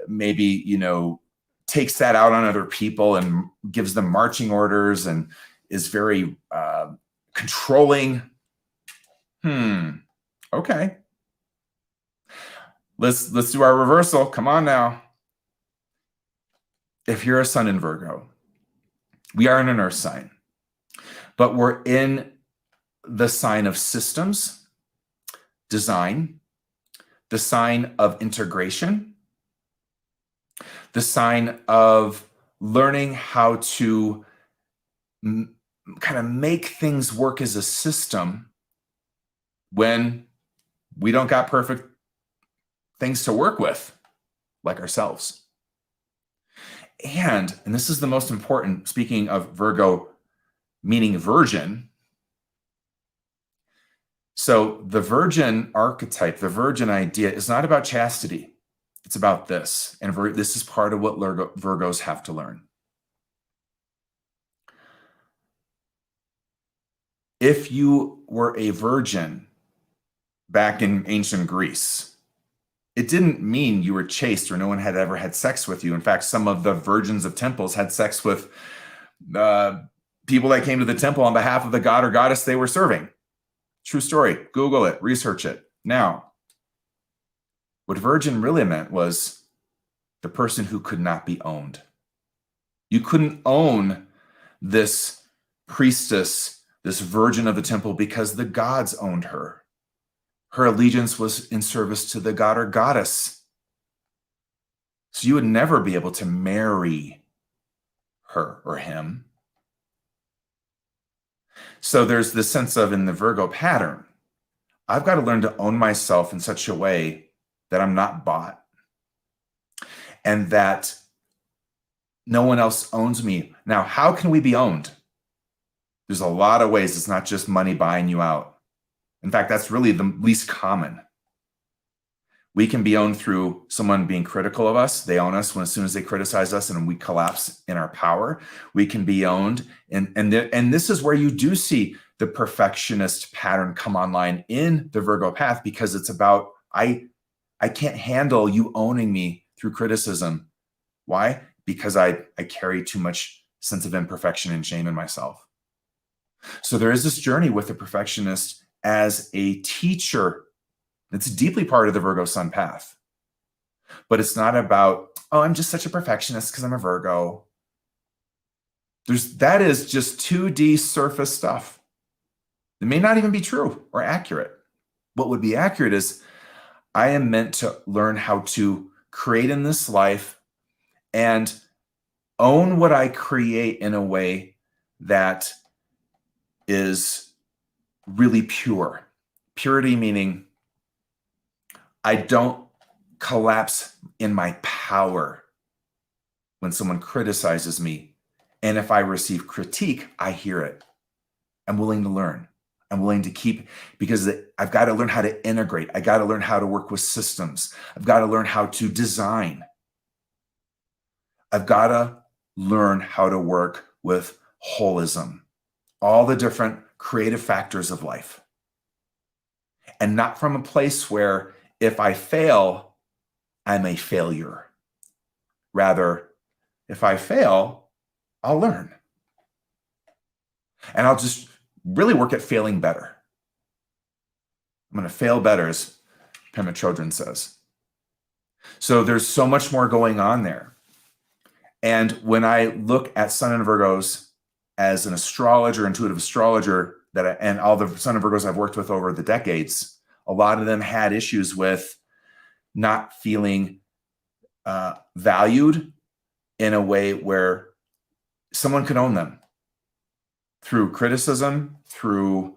A: maybe, takes that out on other people and gives them marching orders and is very controlling. Okay. Let's do our reversal. Come on now. If you're a sun in Virgo, we are in an earth sign, but we're in the sign of systems, design, the sign of integration, the sign of learning how to kind of make things work as a system when we don't got perfect things to work with, like ourselves. And this is the most important, speaking of Virgo, meaning virgin. So the virgin archetype, the virgin idea is not about chastity. It's about this. And this is part of what Virgos have to learn. If you were a virgin back in ancient Greece, it didn't mean you were chaste or no one had ever had sex with you. In fact, some of the virgins of temples had sex with people that came to the temple on behalf of the god or goddess they were serving. True story. Google it, research it. Now, what virgin really meant was the person who could not be owned. You couldn't own this priestess, this virgin of the temple, because the gods owned her. Her allegiance was in service to the god or goddess. So you would never be able to marry her or him. So there's this sense of, in the Virgo pattern, I've got to learn to own myself in such a way that I'm not bought and that no one else owns me. Now, how can we be owned? There's a lot of ways. It's not just money buying you out. In fact, that's really the least common. We can be owned through someone being critical of us. They own us as soon as they criticize us and we collapse in our power. We can be owned. And this is where you do see the perfectionist pattern come online in the Virgo path, because it's about, I can't handle you owning me through criticism. Why? Because I carry too much sense of imperfection and shame in myself. So there is this journey with the perfectionist as a teacher. It's deeply part of the Virgo sun path. But it's not about, oh, I'm just such a perfectionist because I'm a Virgo. That is just 2D surface stuff. It may not even be true or accurate. What would be accurate is, I am meant to learn how to create in this life and own what I create in a way that is really pure. Purity meaning I don't collapse in my power when someone criticizes me. And if I receive critique, I hear it. I'm willing to learn. I'm willing to keep, because I've got to learn how to integrate. I got to learn how to work with systems. I've got to learn how to design. I've got to learn how to work with holism, all the different creative factors of life. And not from a place where if I fail, I'm a failure. Rather, if I fail, I'll learn. And I'll just really work at failing better. I'm going to fail better, as Pema Chodron says. So there's so much more going on there. And when I look at Sun and Virgos as an astrologer, intuitive astrologer, and all the Sun and Virgos I've worked with over the decades, A lot of them had issues with not feeling valued in a way where someone could own them through criticism, through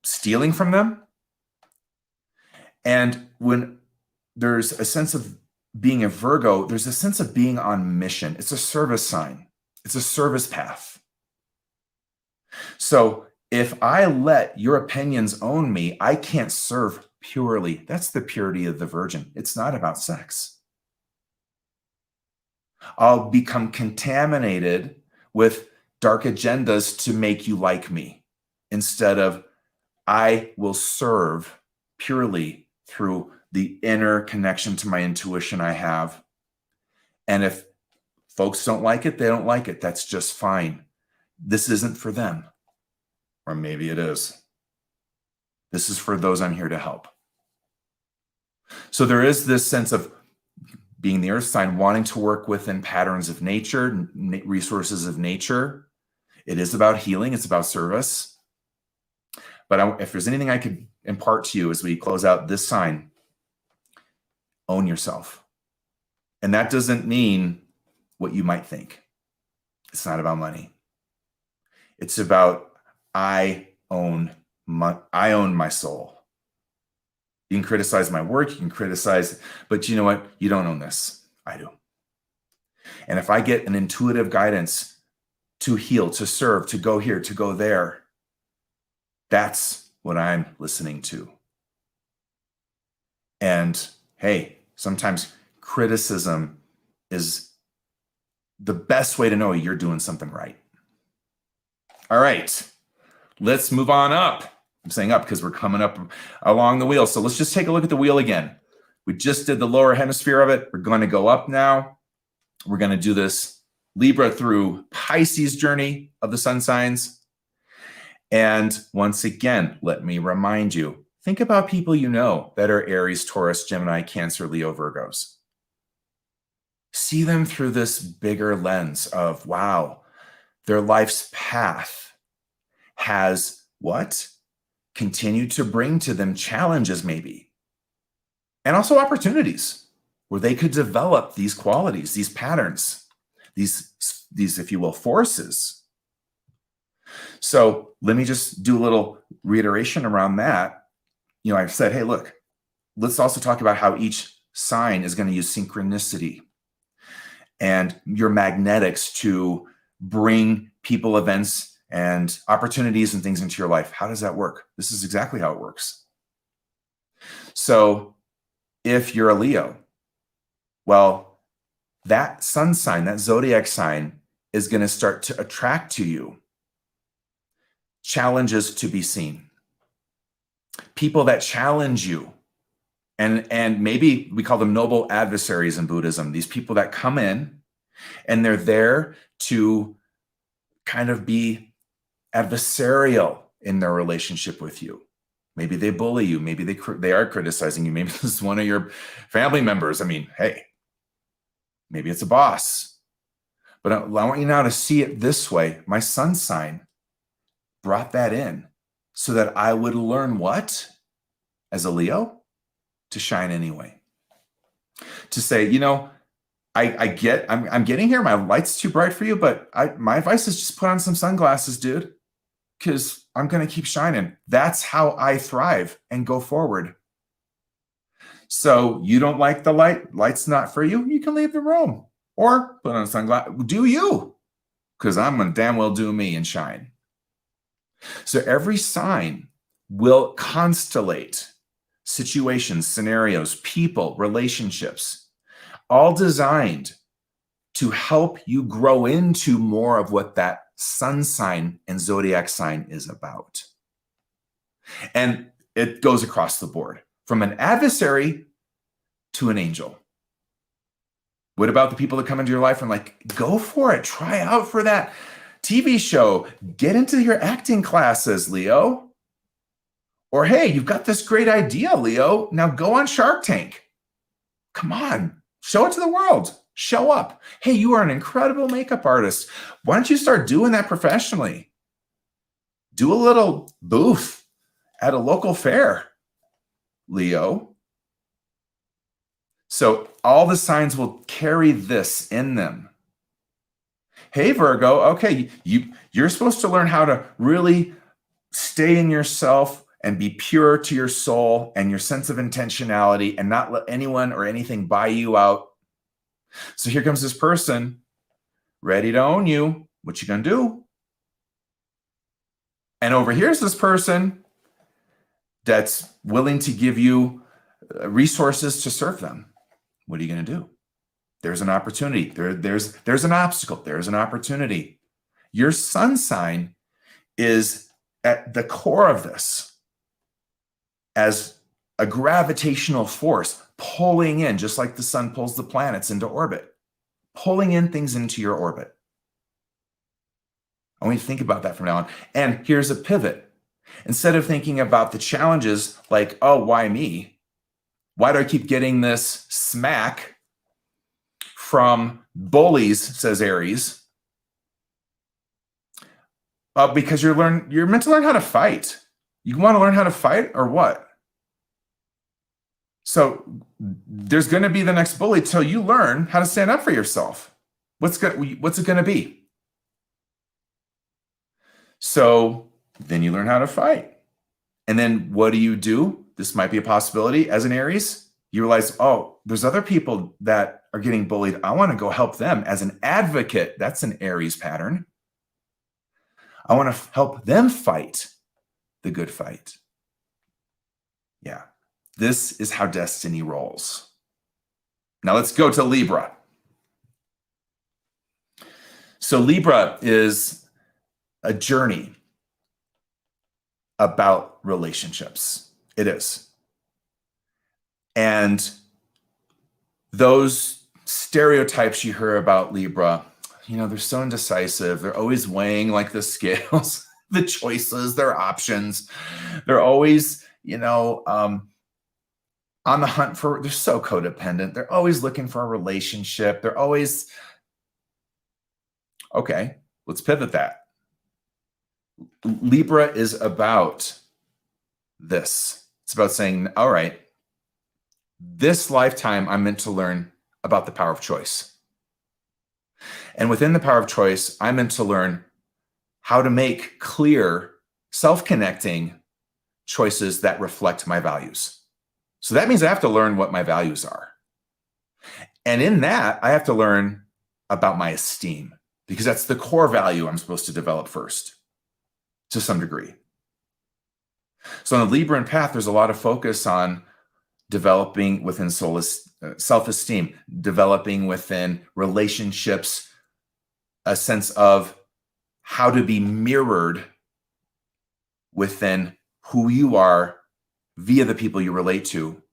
A: stealing from them. And when there's a sense of being a Virgo, there's a sense of being on mission. It's a service sign. It's a service path. So if I let your opinions own me, I can't serve purely. That's the purity of the Virgin. It's not about sex. I'll become contaminated with dark agendas to make you like me, instead of I will serve purely through the inner connection to my intuition I have. And if folks don't like it, they don't like it. That's just fine. This isn't for them. Or maybe it is. This is for those I'm here to help. So there is this sense of being the earth sign, wanting to work within patterns of nature, resources of nature. It is about healing. It's about service. But if there's anything I could impart to you as we close out this sign, own yourself. And that doesn't mean what you might think. It's not about money. It's about I own my soul. You can criticize my work, you can criticize, but you know what? You don't own this. I do. And if I get an intuitive guidance to heal, to serve, to go here, to go there, that's what I'm listening to. And hey, sometimes criticism is the best way to know you're doing something right. All right, let's move on up. I'm saying up because we're coming up along the wheel. So let's just take a look at the wheel again. We just did the lower hemisphere of it. We're going to go up now. We're going to do this Libra through Pisces journey of the sun signs. And once again, let me remind you, think about people you know that are Aries, Taurus, Gemini, Cancer, Leo, Virgos. See them through this bigger lens of, wow, their life's path has what? Continue to bring to them challenges maybe, and also opportunities where they could develop these qualities, these patterns, these, if you will, forces. So let me just do a little reiteration around that. You know, I've said, hey, look, let's also talk about how each sign is going to use synchronicity and your magnetics to bring people, events, and opportunities and things into your life. How does that work? This is exactly how it works. So if you're a Leo, well, that sun sign, that zodiac sign is going to start to attract to you challenges to be seen. People that challenge you. And maybe we call them noble adversaries in Buddhism. These people that come in and they're there to kind of be adversarial in their relationship with you. Maybe they bully you. Maybe they are criticizing you. Maybe this is one of your family members. I mean, hey, maybe it's a boss. But I want you now to see it this way. My sun sign brought that in so that I would learn what? As a Leo? To shine anyway. To say, you know, I'm getting here. My light's too bright for you, but my advice is just put on some sunglasses, dude, because I'm going to keep shining. That's how I thrive and go forward. So you don't like the light's not for you, you can leave the room or put on sunglasses. Do you? Because I'm going to damn well do me and shine. So every sign will constellate situations, scenarios, people, relationships, all designed to help you grow into more of what that sun sign and zodiac sign is about. And it goes across the board, from an adversary to an angel. What about the people that come into your life and like, go for it, try out for that TV show, get into your acting classes, Leo. Or, hey, you've got this great idea, Leo. Now go on Shark Tank. Come on, show it to the world. Show up. Hey, you are an incredible makeup artist. Why don't you start doing that professionally? Do a little booth at a local fair. Leo. So all the signs will carry this in them. Hey, Virgo, okay, you're supposed to learn how to really stay in yourself and be pure to your soul and your sense of intentionality and not let anyone or anything buy you out. So here comes this person ready to own you. What you gonna do? And over here's this person that's willing to give you resources to serve them. What are you gonna do? There's an opportunity. There's an obstacle. There's an opportunity. Your sun sign is at the core of this as a gravitational force pulling in, just like the sun pulls the planets into orbit, pulling in things into your orbit. I want you to think about that from now on. And here's a pivot. Instead of thinking about the challenges like, oh, why me? Why do I keep getting this smack from bullies, says Aries? Because you're meant to learn how to fight. You want to learn how to fight or what? So there's going to be the next bully till you learn how to stand up for yourself. What's it going to be? So then you learn how to fight. And then what do? This might be a possibility as an Aries. You realize, oh, there's other people that are getting bullied. I want to go help them as an advocate. That's an Aries pattern. I want to help them fight the good fight. Yeah, this is how destiny rolls. Now let's go to Libra. So Libra is a journey about relationships. It is. And those stereotypes you hear about Libra, they're so indecisive. They're always weighing like the scales, the choices, their options. They're always, on the hunt for, they're so codependent. They're always looking for a relationship. They're always, okay, let's pivot that. Libra is about this. It's about saying, all right, this lifetime I'm meant to learn about the power of choice. And within the power of choice, I'm meant to learn how to make clear, self-connecting choices that reflect my values. So that means I have to learn what my values are. And in that, I have to learn about my esteem, because that's the core value I'm supposed to develop first, to some degree. So on the Libran path, there's a lot of focus on developing within self-esteem, developing within relationships, a sense of how to be mirrored within who you are via the people you relate to.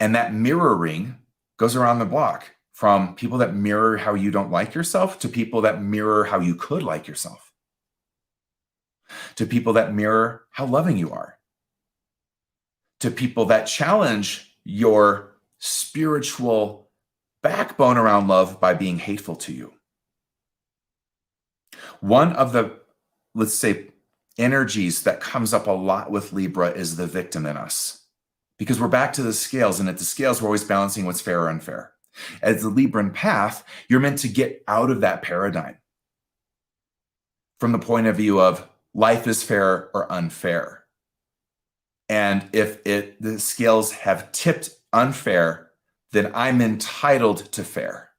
A: And that mirroring goes around the block, from people that mirror how you don't like yourself to people that mirror how you could like yourself, to people that mirror how loving you are, to people that challenge your spiritual backbone around love by being hateful to you. One of the, let's say, energies that comes up a lot with Libra is the victim in us, because we're back to the scales, and at the scales, we're always balancing what's fair or unfair. As the Libran path, you're meant to get out of that paradigm from the point of view of life is fair or unfair. And if the scales have tipped unfair, then I'm entitled to fair.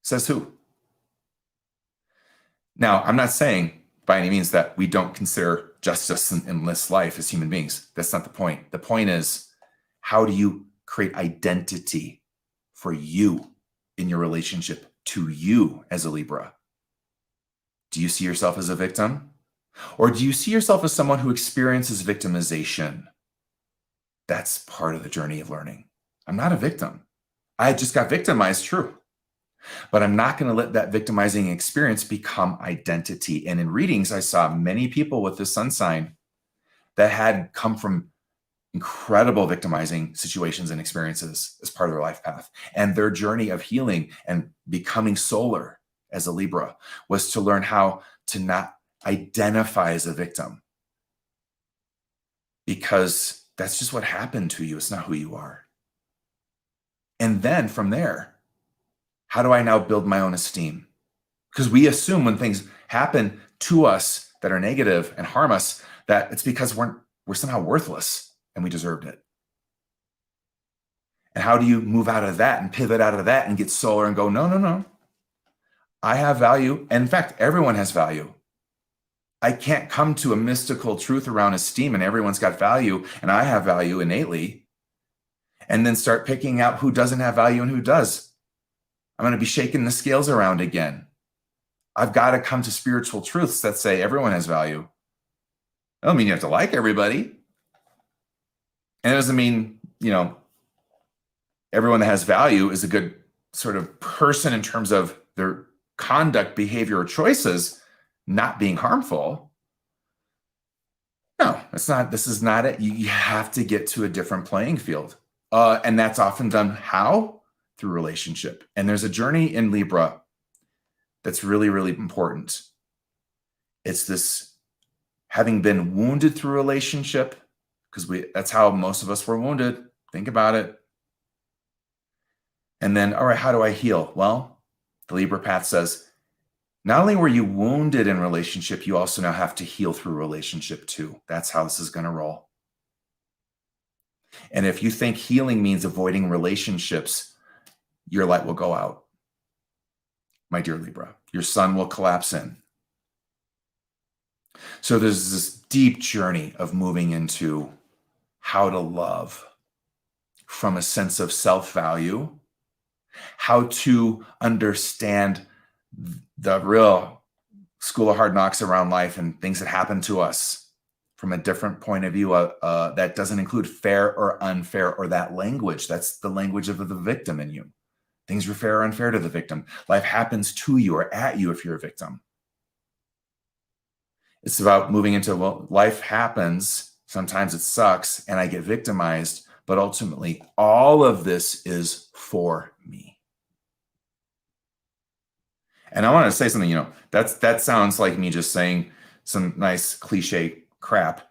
A: Says who? Now, I'm not saying by any means that we don't consider justice in this life as human beings. That's not the point. The point is, how do you create identity for you in your relationship to you as a Libra? Do you see yourself as a victim? Or do you see yourself as someone who experiences victimization? That's part of the journey of learning. I'm not a victim. I just got victimized, true. But I'm not going to let that victimizing experience become identity. And in readings, I saw many people with the sun sign that had come from incredible victimizing situations and experiences as part of their life path. And their journey of healing and becoming solar as a Libra was to learn how to not identify as a victim. because that's just what happened to you. It's not who you are. And then from there, how do I now build my own esteem? Because we assume when things happen to us that are negative and harm us, that it's because we're somehow worthless and we deserved it. And how do you move out of that and pivot out of that and get solar and go, no, no, no. I have value. And in fact, everyone has value. I can't come to a mystical truth around esteem and everyone's got value and I have value innately, and then start picking out who doesn't have value and who does. I'm going to be shaking the scales around again. I've got to come to spiritual truths that say everyone has value. I don't mean you have to like everybody. And it doesn't mean, everyone that has value is a good sort of person in terms of their conduct, behavior, or choices not being harmful. No, this is not it. You have to get to a different playing field. And that's often done how? Through relationship. And there's a journey in Libra that's really, really important. It's this having been wounded through relationship, because that's how most of us were wounded. Think about it. And then, all right, how do I heal? Well, the Libra path says, not only were you wounded in relationship, you also now have to heal through relationship too. That's how this is going to roll. And if you think healing means avoiding relationships, your light will go out. My dear Libra, your sun will collapse in. So there's this deep journey of moving into how to love from a sense of self-value, how to understand the real school of hard knocks around life and things that happen to us from a different point of view that doesn't include fair or unfair or that language. That's the language of the victim in you. Things are fair or unfair to the victim. Life happens to you or at you if you're a victim. It's about moving into, well, life happens. Sometimes it sucks and I get victimized, but ultimately all of this is for me. And I want to say something, that sounds like me just saying some nice cliche crap.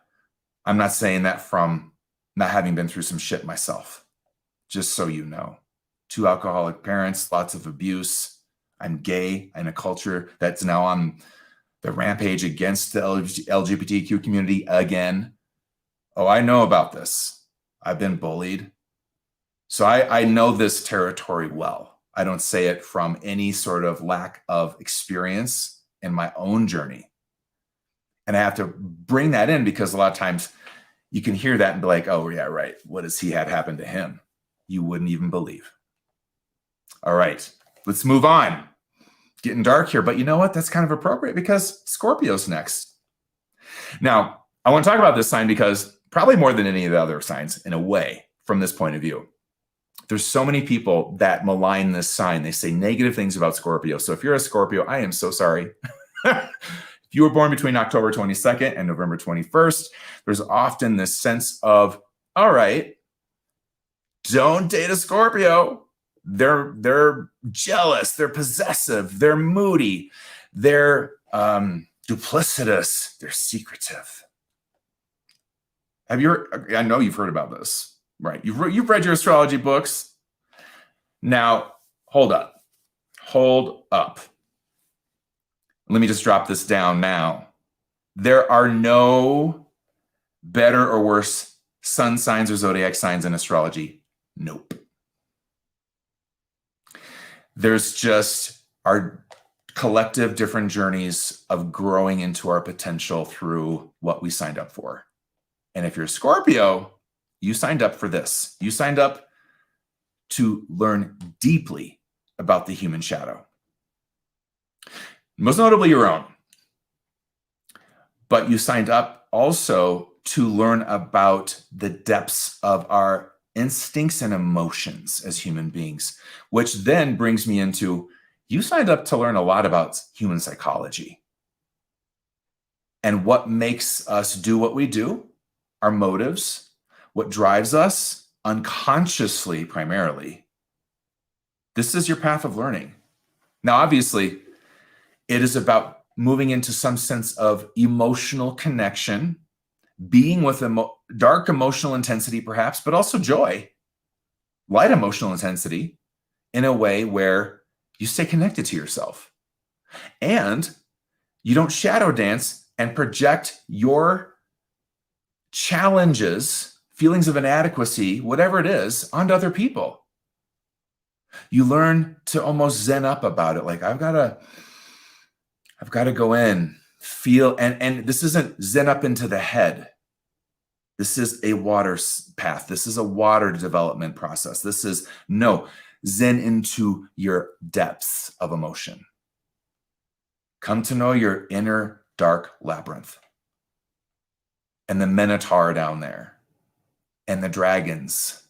A: I'm not saying that from not having been through some shit myself, just so you know. 2 alcoholic parents, lots of abuse. I'm gay in a culture that's now on the rampage against the LGBTQ community again. Oh, I know about this. I've been bullied. So I know this territory well. I don't say it from any sort of lack of experience in my own journey. And I have to bring that in because a lot of times you can hear that and be like, oh, yeah, right. What has he had happen to him? You wouldn't even believe. All right, let's move on. Getting dark here, but you know what? That's kind of appropriate because Scorpio's next. Now, I want to talk about this sign because probably more than any of the other signs, in a way, from this point of view. There's so many people that malign this sign. They say negative things about Scorpio. So if you're a Scorpio, I am so sorry. If you were born between October 22nd and November 21st, there's often this sense of, all right, don't date a Scorpio. They're jealous, they're possessive, they're moody, they're duplicitous, they're secretive. I know you've heard about this, right? You've read your astrology books. Now, hold up. Let me just drop this down now. There are no better or worse sun signs or zodiac signs in astrology. Nope. There's just our collective different journeys of growing into our potential through what we signed up for. And if you're a Scorpio, you signed up for this. You signed up to learn deeply about the human shadow. Most notably your own. But you signed up also to learn about the depths of our instincts and emotions as human beings, which then brings me into, you signed up to learn a lot about human psychology and what makes us do what we do, our motives, what drives us unconsciously, primarily. This is your path of learning. Now, obviously, it is about moving into some sense of emotional connection, being with dark emotional intensity perhaps, but also joy, light emotional intensity in a way where you stay connected to yourself. And you don't shadow dance and project your challenges, feelings of inadequacy, whatever it is, onto other people. You learn to almost zen up about it. Like, I've got to go in, feel, and this isn't zen up into the head. This is a water path. This is a water development process. This is zen into your depths of emotion. Come to know your inner dark labyrinth and the minotaur down there and the dragons.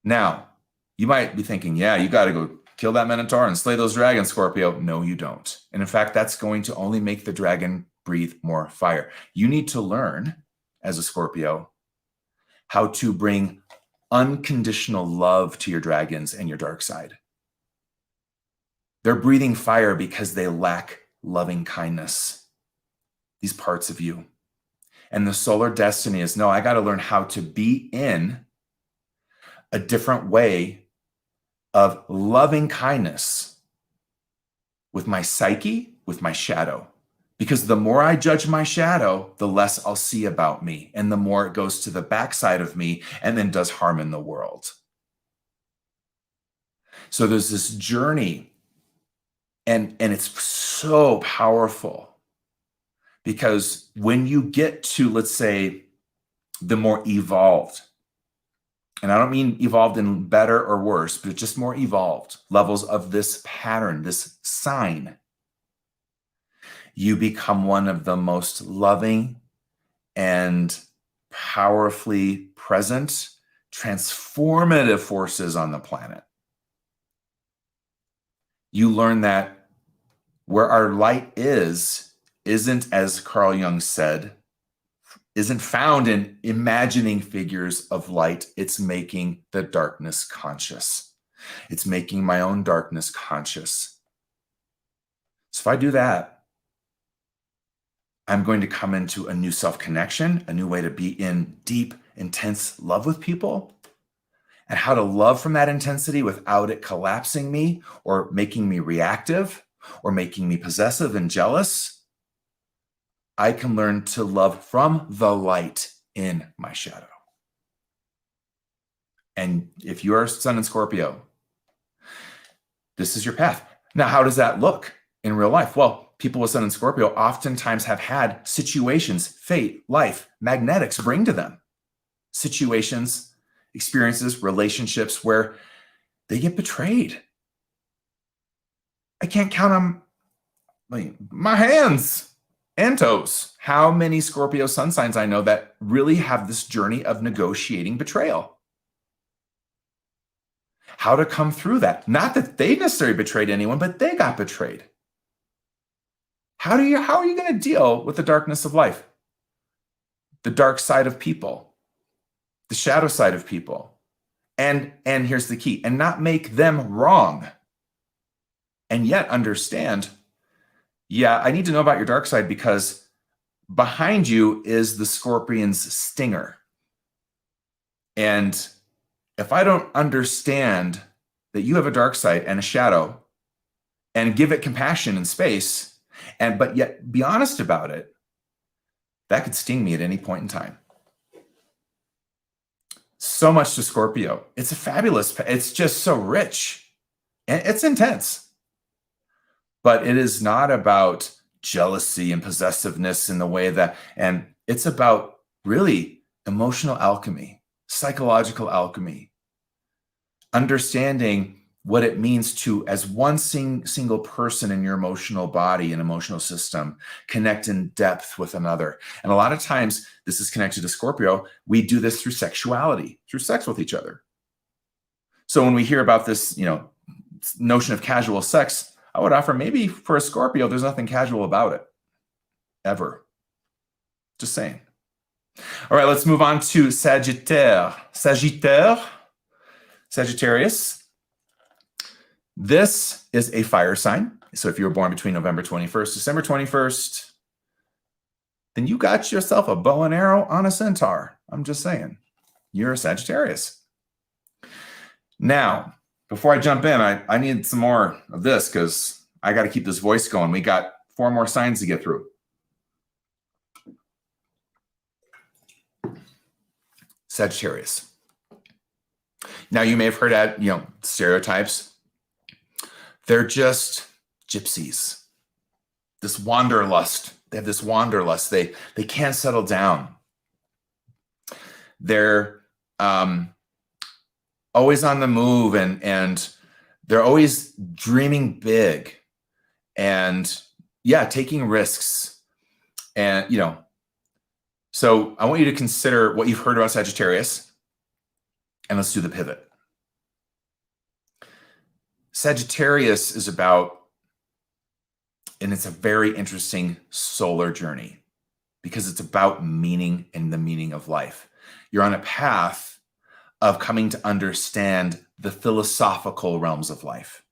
A: Now, you might be thinking, yeah, you got to go kill that minotaur and slay those dragons, Scorpio. No, you don't. And in fact, that's going to only make the dragon breathe more fire. You need to learn, as a Scorpio, how to bring unconditional love to your dragons and your dark side. They're breathing fire because they lack loving kindness, these parts of you. And the solar destiny is, no, I got to learn how to be in a different way of loving kindness with my psyche, with my shadow. Because the more I judge my shadow, the less I'll see about me. And the more it goes to the backside of me and then does harm in the world. So there's this journey, and it's so powerful. Because when you get to, let's say, the more evolved, and I don't mean evolved in better or worse, but just more evolved levels of this pattern, this sign, you become one of the most loving and powerfully present, transformative forces on the planet. You learn that where our light isn't, as Carl Jung said, isn't found in imagining figures of light. It's making the darkness conscious. It's making my own darkness conscious. So if I do that, I'm going to come into a new self-connection, a new way to be in deep, intense love with people, and how to love from that intensity without it collapsing me or making me reactive or making me possessive and jealous. I can learn to love from the light in my shadow. And if you are Sun in Scorpio, this is your path. Now, how does that look in real life? Well, people with Sun in Scorpio oftentimes have had situations, fate, life, magnetics bring to them. Situations, experiences, relationships where they get betrayed. I can't count on my hands and toes how many Scorpio sun signs I know that really have this journey of negotiating betrayal. How to come through that. Not that they necessarily betrayed anyone, but they got betrayed. How are you going to deal with the darkness of life? The dark side of people, the shadow side of people. And here's the key, and not make them wrong. And yet understand, yeah, I need to know about your dark side because behind you is the scorpion's stinger. And if I don't understand that you have a dark side and a shadow and give it compassion and space, but yet be honest about it, that could sting me at any point in time. So much to Scorpio. It's it's just so rich and it's intense. But it is not about jealousy and possessiveness in the way that, and it's about really emotional alchemy, psychological alchemy, understanding what it means to, as one single person in your emotional body and emotional system, connect in depth with another. And a lot of times this is connected to Scorpio. We do this through sexuality, through sex with each other. So when we hear about this, notion of casual sex, I would offer maybe for a Scorpio, there's nothing casual about it, ever. Just saying. All right, let's move on to Sagittarius. This is a fire sign. So if you were born between November 21st, December 21st, then you got yourself a bow and arrow on a centaur. I'm just saying, you're a Sagittarius. Now, before I jump in, I need some more of this because I got to keep this voice going. We got 4 more signs to get through. Sagittarius. Now, you may have heard that, stereotypes. They're just gypsies. This wanderlust. They have this wanderlust. They can't settle down. They're always on the move, and they're always dreaming big, and taking risks. And so I want you to consider what you've heard about Sagittarius, and let's do the pivot. Sagittarius is about, and it's a very interesting solar journey because it's about meaning and the meaning of life. You're on a path of coming to understand the philosophical realms of life,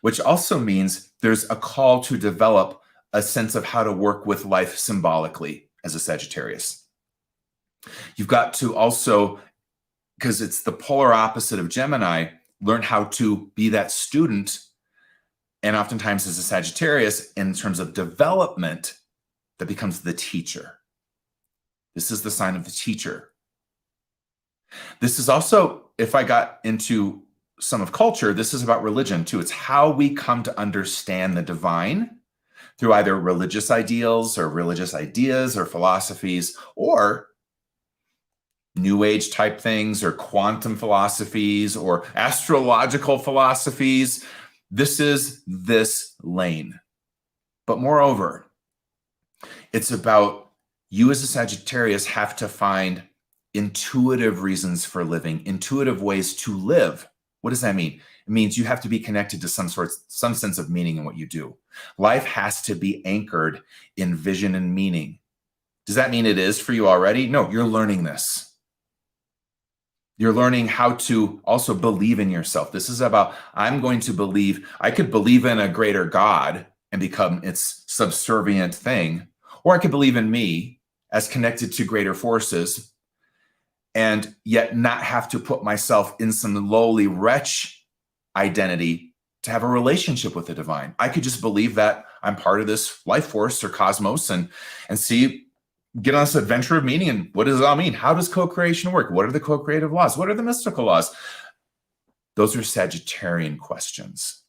A: which also means there's a call to develop a sense of how to work with life symbolically as a Sagittarius. You've got to also, because it's the polar opposite of Gemini, learn how to be that student. And oftentimes as a Sagittarius, in terms of development, that becomes the teacher. This is the sign of the teacher. This is also, if I got into some of culture, this is about religion too. It's how we come to understand the divine through either religious ideals or religious ideas or philosophies, or New Age type things, or quantum philosophies, or astrological philosophies. This is this lane. But moreover, it's about you as a Sagittarius have to find intuitive reasons for living, intuitive ways to live. What does that mean? It means you have to be connected to some sense of meaning in what you do. Life has to be anchored in vision and meaning. Does that mean it is for you already? No, you're learning this. You're learning how to also believe in yourself. This is about, I'm going to believe, I could believe in a greater God and become its subservient thing, or I could believe in me as connected to greater forces and yet not have to put myself in some lowly wretch identity to have a relationship with the divine. I could just believe that I'm part of this life force or cosmos and get on this adventure of meaning. And what does it all mean? How does co-creation work? What are the co-creative laws? What are the mystical laws? Those are Sagittarian questions.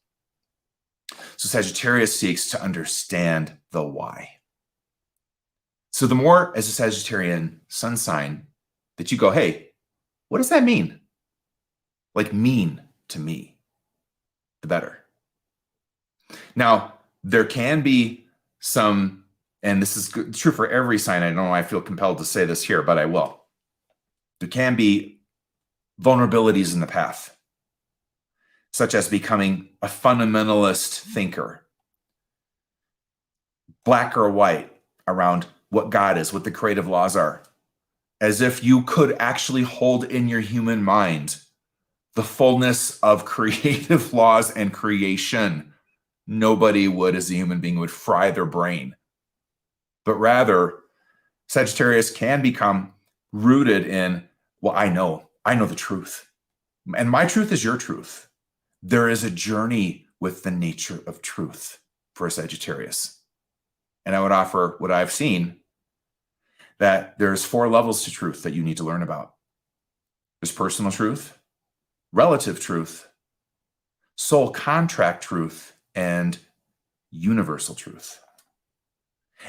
A: So Sagittarius seeks to understand the why. So the more as a Sagittarian sun sign that you go, hey, what does that mean? Like mean to me, the better. Now, there can be some, and this is true for every sign. I don't know why I feel compelled to say this here, but I will. There can be vulnerabilities in the path, such as becoming a fundamentalist thinker, black or white, around what God is, what the creative laws are, as if you could actually hold in your human mind the fullness of creative laws and creation. Nobody would, as a human being, would fry their brain. But rather, Sagittarius can become rooted in, well, I know the truth. And my truth is your truth. There is a journey with the nature of truth for a Sagittarius. And I would offer what I've seen, that there's 4 levels to truth that you need to learn about. There's personal truth, relative truth, soul contract truth, and universal truth.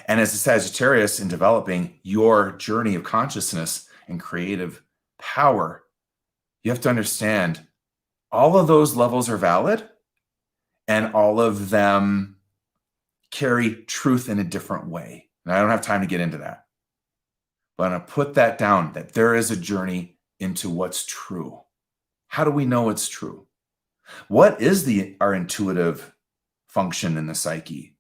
A: And as a Sagittarius, in developing your journey of consciousness and creative power, you have to understand all of those levels are valid and all of them carry truth in a different way. And I don't have time to get into that. But I'm going to put that down, that there is a journey into what's true. How do we know it's true? What is our intuitive function in the psyche?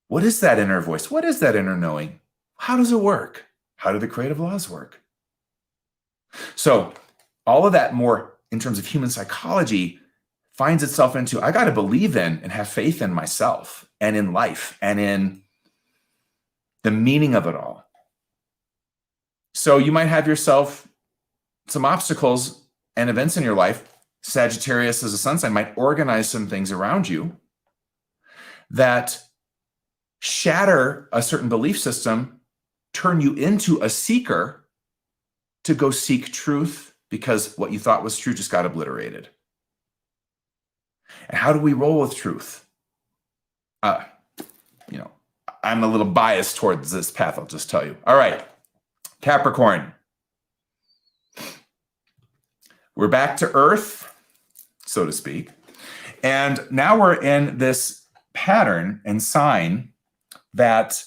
A: What is that inner voice? What is that inner knowing? How does it work? How do the creative laws work? So all of that more in terms of human psychology finds itself into, I got to believe in and have faith in myself and in life and in the meaning of it all. So you might have yourself some obstacles and events in your life. Sagittarius as a sun sign might organize some things around you that shatter a certain belief system, turn you into a seeker to go seek truth because what you thought was true just got obliterated. And how do we roll with truth? I'm a little biased towards this path, I'll just tell you. All right, Capricorn. We're back to Earth, so to speak. And now we're in this pattern and sign that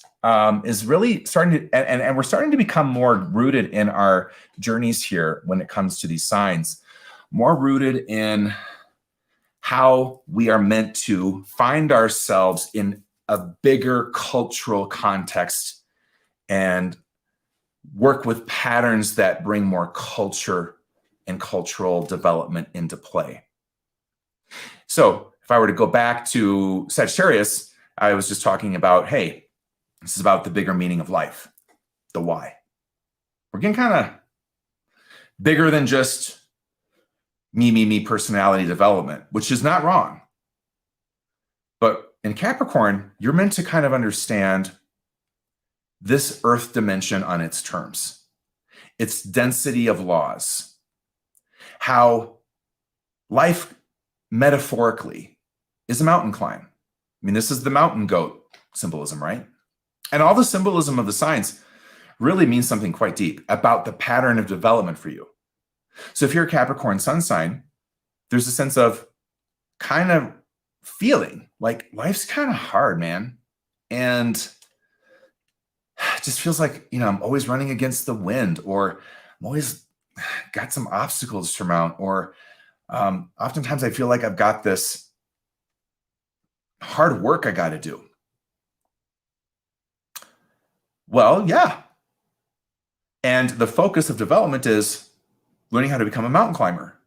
A: is really starting to, and we're starting to become more rooted in our journeys here when it comes to these signs, more rooted in how we are meant to find ourselves in a bigger cultural context and work with patterns that bring more culture and cultural development into play. So if I were to go back to Sagittarius, I was just talking about, hey, this is about the bigger meaning of life, the why. We're getting kind of bigger than just me personality development, which is not wrong. But in Capricorn, you're meant to kind of understand this earth dimension on its terms, its density of laws, how life metaphorically is a mountain climb. I mean, this is the mountain goat symbolism, right? And all the symbolism of the signs really means something quite deep about the pattern of development for you. So if you're a Capricorn sun sign, there's a sense of kind of feeling like life's kind of hard, man. And it just feels like, I'm always running against the wind, or I'm always got some obstacles to surmount, or oftentimes I feel like I've got this hard work I got to do. Well, yeah. And the focus of development is learning how to become a mountain climber,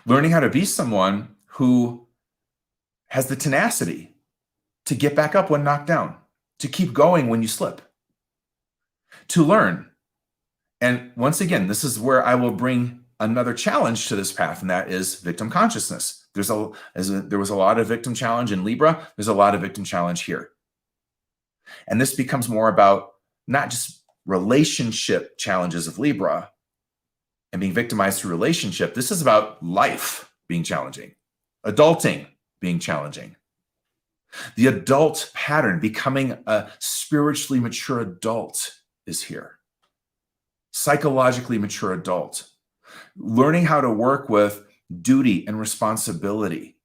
A: learning how to be someone who has the tenacity to get back up when knocked down, to keep going when you slip, to learn. And once again, this is where I will bring another challenge to this path, and that is victim consciousness. There was a lot of victim challenge in Libra. There's a lot of victim challenge here. And this becomes more about not just relationship challenges of Libra and being victimized through relationship. This is about life being challenging, adulting being challenging. The adult pattern, becoming a spiritually mature adult, is here. Psychologically mature adult. Learning how to work with duty and responsibility.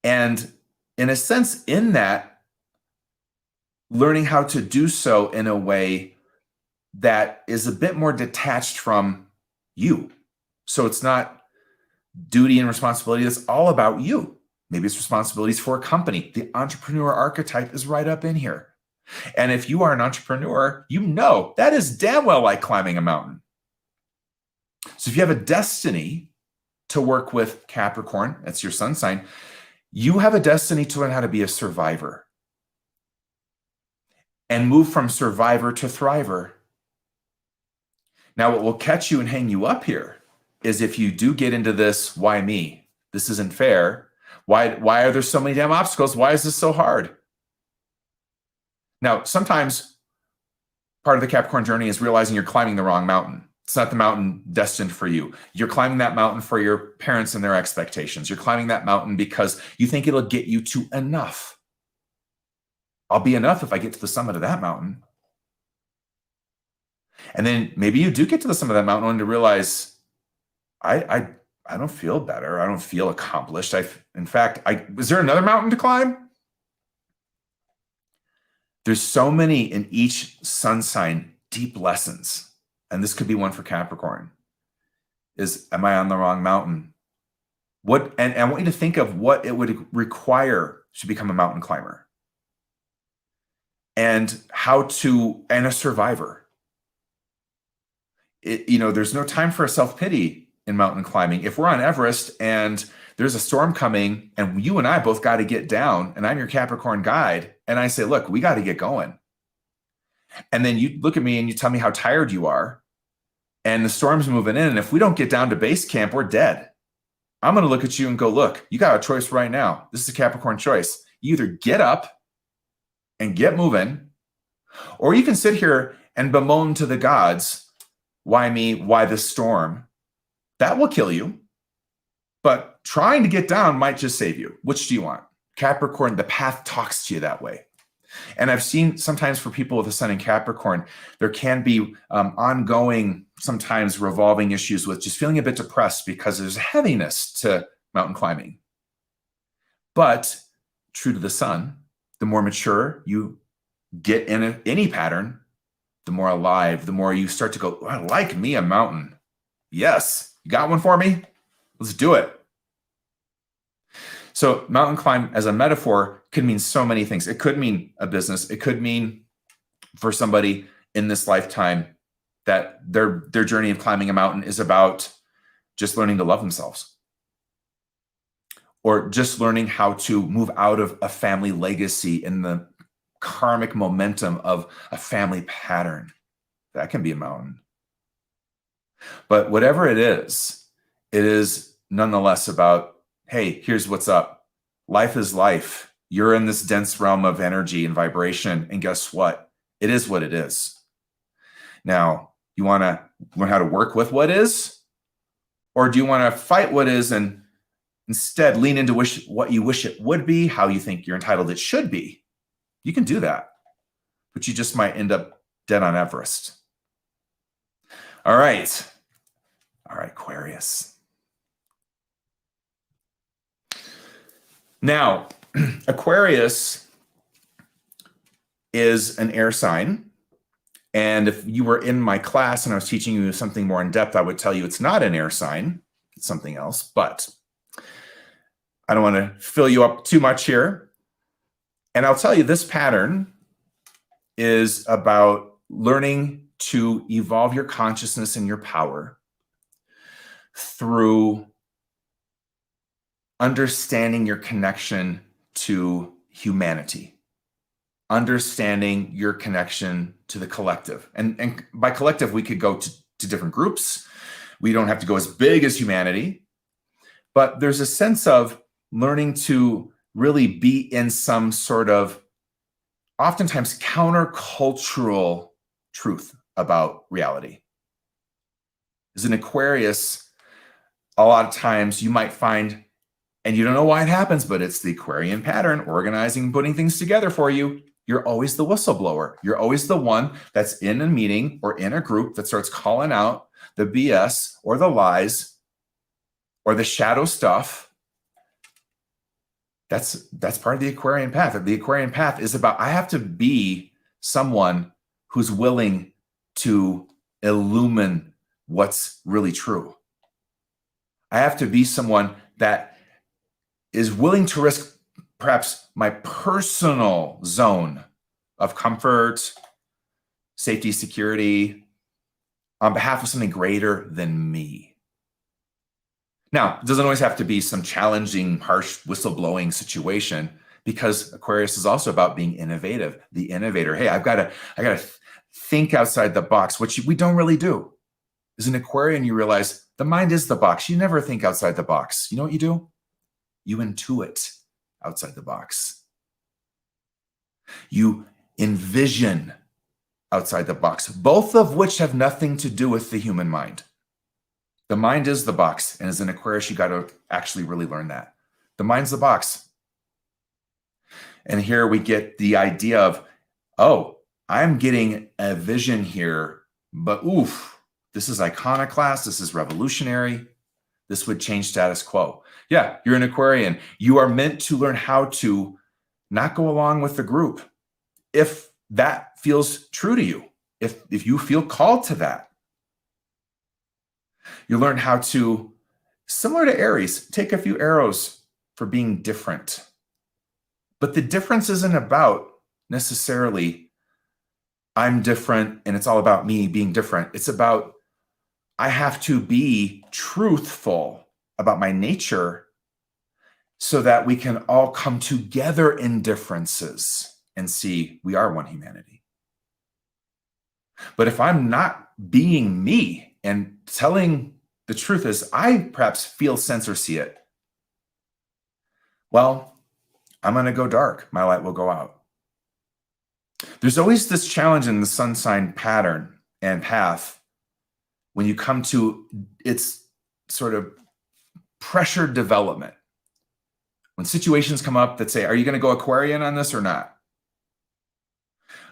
A: And in a sense, in that, learning how to do so in a way that is a bit more detached from you. So it's not duty and responsibility that's all about you. Maybe it's responsibilities for a company. The entrepreneur archetype is right up in here. And if you are an entrepreneur, that is damn well like climbing a mountain. So if you have a destiny to work with Capricorn, that's your sun sign, you have a destiny to learn how to be a survivor and move from survivor to thriver. Now, what will catch you and hang you up here is if you do get into this, why me? This isn't fair. Why are there so many damn obstacles? Why is this so hard? Now, sometimes part of the Capricorn journey is realizing you're climbing the wrong mountain. It's not the mountain destined for you. You're climbing that mountain for your parents and their expectations. You're climbing that mountain because you think it'll get you to enough. I'll be enough if I get to the summit of that mountain. And then maybe you do get to the summit of that mountain and to realize, I don't feel better. I don't feel accomplished. In fact, is there another mountain to climb? There's so many in each sun sign, deep lessons. And this could be one for Capricorn. Am I on the wrong mountain? And I want you to think of what it would require to become a mountain climber. And and a survivor. There's no time for a self-pity in mountain climbing. If we're on Everest and there's a storm coming and you and I both got to get down, and I'm your Capricorn guide. And I say, look, we got to get going. And then you look at me and you tell me how tired you are, and the storm's moving in. And if we don't get down to base camp, we're dead. I'm going to look at you and go, look, you got a choice right now. This is a Capricorn choice. You either get up and get moving, or you can sit here and bemoan to the gods, why me, why the storm? That will kill you. But trying to get down might just save you. Which do you want? Capricorn, the path talks to you that way. And I've seen sometimes for people with a sun in Capricorn, there can be ongoing, sometimes revolving issues with just feeling a bit depressed because there's a heaviness to mountain climbing. But true to the sun, the more mature you get in any pattern, the more alive, the more you start to go, I like me a mountain. Yes, you got one for me? Let's do it. So mountain climb as a metaphor could mean so many things. It could mean a business. It could mean for somebody in this lifetime that their journey of climbing a mountain is about just learning to love themselves, or just learning how to move out of a family legacy in the karmic momentum of a family pattern. That can be a mountain. But whatever it is nonetheless about, hey, here's what's up. Life is life. You're in this dense realm of energy and vibration. And guess what? It is what it is. Now, you want to learn how to work with what is? Or do you want to fight what is and instead lean into what you wish it would be, how you think you're entitled it should be? You can do that. But you just might end up dead on Everest. All right. All right, Aquarius. Now, Aquarius is an air sign. And if you were in my class and I was teaching you something more in depth, I would tell you it's not an air sign. It's something else. But I don't want to fill you up too much here. And I'll tell you, this pattern is about learning to evolve your consciousness and your power through understanding your connection to humanity, understanding your connection to the collective. And by collective, we could go to different groups. We don't have to go as big as humanity, but there's a sense of learning to really be in some sort of oftentimes countercultural truth about reality. As an Aquarius, a lot of times you might find, and you don't know why it happens, but it's the Aquarian pattern, organizing, putting things together for you. You're always the whistleblower. You're always the one that's in a meeting or in a group that starts calling out the BS or the lies or the shadow stuff. That's part of the Aquarian path. The Aquarian path is about, I have to be someone who's willing to illumine what's really true. I have to be someone that is willing to risk perhaps my personal zone of comfort, safety, security, on behalf of something greater than me. Now, it doesn't always have to be some challenging, harsh, whistleblowing situation, because Aquarius is also about being innovative, the innovator. Hey, I gotta think outside the box, which we don't really do. As an Aquarian, you realize the mind is the box. You never think outside the box. You know what you do? You intuit outside the box. You envision outside the box, both of which have nothing to do with the human mind. The mind is the box. And as an Aquarius, you got to actually really learn that. The mind's the box. And here we get the idea of, oh, I'm getting a vision here, but oof, this is iconoclast. This is revolutionary. This would change status quo. Yeah, you're an Aquarian. You are meant to learn how to not go along with the group. If that feels true to you, if you feel called to that, you learn how to, similar to Aries, take a few arrows for being different. But the difference isn't about necessarily I'm different and it's all about me being different. It's about I have to be truthful about my nature so that we can all come together in differences and see we are one humanity. But if I'm not being me and telling the truth as I perhaps feel, sense, or see it, well, I'm going to go dark. My light will go out. There's always this challenge in the sun sign pattern and path when you come to its sort of pressured development. When situations come up that say, are you going to go Aquarian on this or not?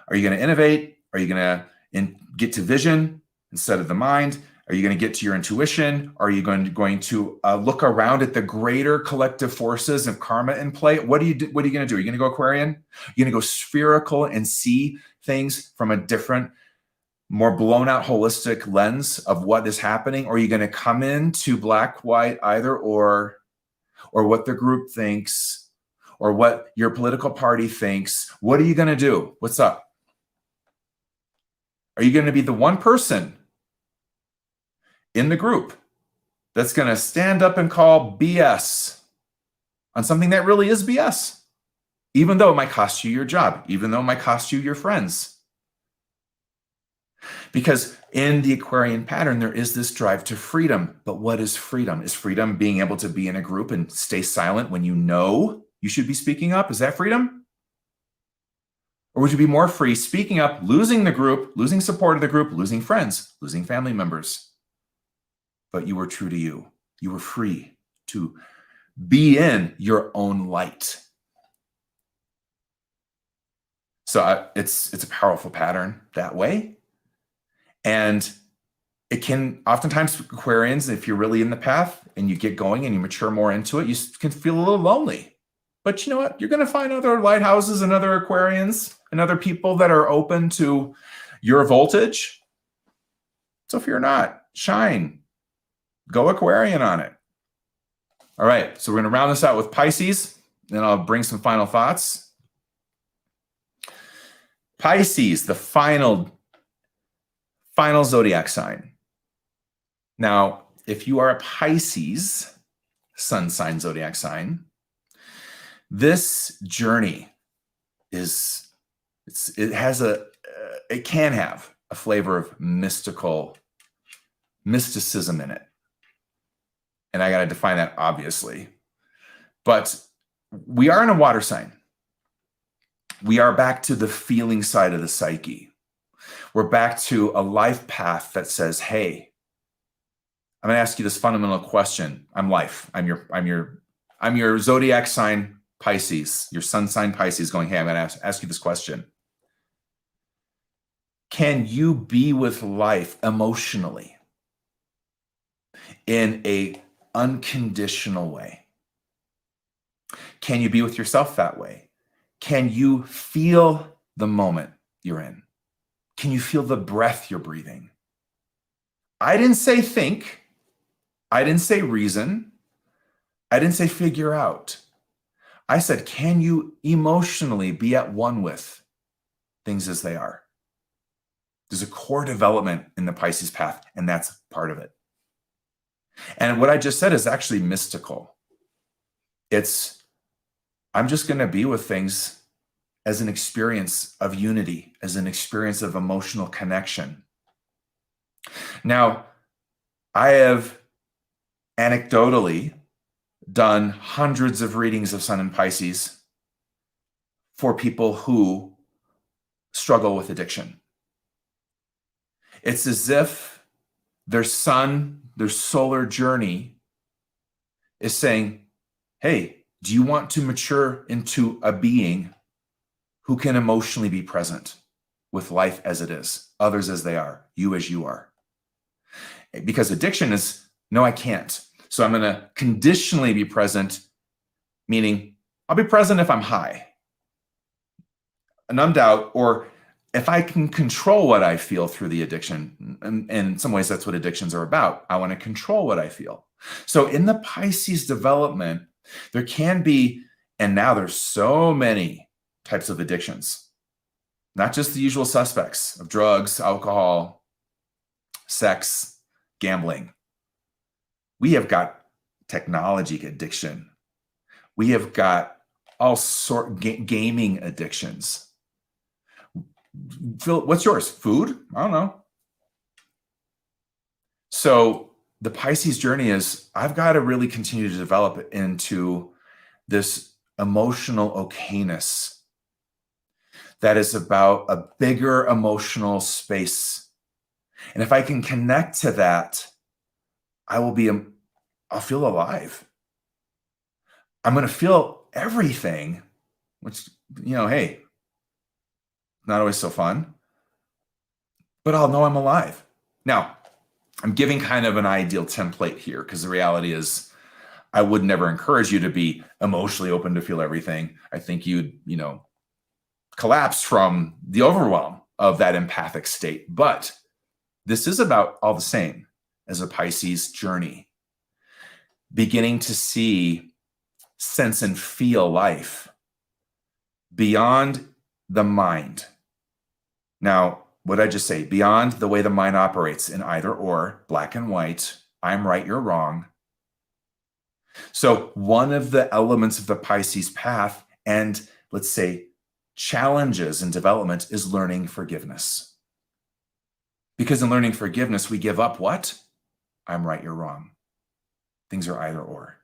A: Are you going to innovate? Are you going to get to vision instead of the mind? Are you going to get to your intuition? Are you going to look around at the greater collective forces of karma in play? What are you going to do? Are you going to go Aquarian? You're going to go spherical and see things from a different, more blown out, holistic lens of what is happening? Or are you going to come into black, white, either or what the group thinks, or what your political party thinks? What are you going to do? What's up? Are you going to be the one person in the group that's going to stand up and call BS on something that really is BS, even though it might cost you your job, even though it might cost you your friends? Because in the Aquarian pattern, there is this drive to freedom. But what is freedom? Is freedom being able to be in a group and stay silent when you know you should be speaking up? Is that freedom? Or would you be more free speaking up, losing the group, losing support of the group, losing friends, losing family members? But you were true to you. You were free to be in your own light. So it's a powerful pattern that way. And it can oftentimes, Aquarians, if you're really in the path and you get going and you mature more into it, you can feel a little lonely. But you know what? You're going to find other lighthouses and other Aquarians and other people that are open to your voltage. So if you're not, shine. Go Aquarian on it. All right, so we're going to round this out with Pisces, then I'll bring some final thoughts. Pisces, the final zodiac sign. Now, if you are a Pisces sun sign, zodiac sign, this journey it can have a flavor of mysticism in it. And I got to define that, obviously. But we are in a water sign. We are back to the feeling side of the psyche. We're back to a life path that says, hey, I'm going to ask you this fundamental question. I'm life. I'm your zodiac sign, Pisces, your sun sign, Pisces, going, hey, I'm going to ask you this question. Can you be with life emotionally in a unconditional way? Can you be with yourself that way? Can you feel the moment you're in? Can you feel the breath you're breathing? I didn't say think. I didn't say reason. I didn't say figure out. I said, can you emotionally be at one with things as they are? There's a core development in the Pisces path, and that's part of it. And what I just said is actually mystical. I'm just going to be with things as an experience of unity, as an experience of emotional connection. Now, I have anecdotally done hundreds of readings of Sun in Pisces for people who struggle with addiction. It's as if their sun, their solar journey is saying, hey, do you want to mature into a being who can emotionally be present with life as it is, others as they are, you as you are? Because addiction is, no, I can't. So I'm going to conditionally be present, meaning I'll be present if I'm high, numbed out, or if I can control what I feel through the addiction. And in some ways, that's what addictions are about. I want to control what I feel. So in the Pisces development, there can be, and now there's so many types of addictions, not just the usual suspects of drugs, alcohol, sex, gambling. We have got technology addiction. We have got all sort gaming addictions. Phil, what's yours? Food? I don't know. So the Pisces journey is, I've got to really continue to develop into this emotional okayness that is about a bigger emotional space. And if I can connect to that, I'll feel alive. I'm going to feel everything, which, hey, not always so fun, but I'll know I'm alive. Now, I'm giving kind of an ideal template here because the reality is I would never encourage you to be emotionally open to feel everything. I think you'd, collapse from the overwhelm of that empathic state. But this is about all the same as a Pisces journey. Beginning to see, sense, and feel life beyond the mind. Now, what did I just say? Beyond the way the mind operates in either or, black and white, I'm right, you're wrong. So one of the elements of the Pisces path, and let's say challenges in development, is learning forgiveness. Because in learning forgiveness, we give up what? I'm right, you're wrong. Things are either or.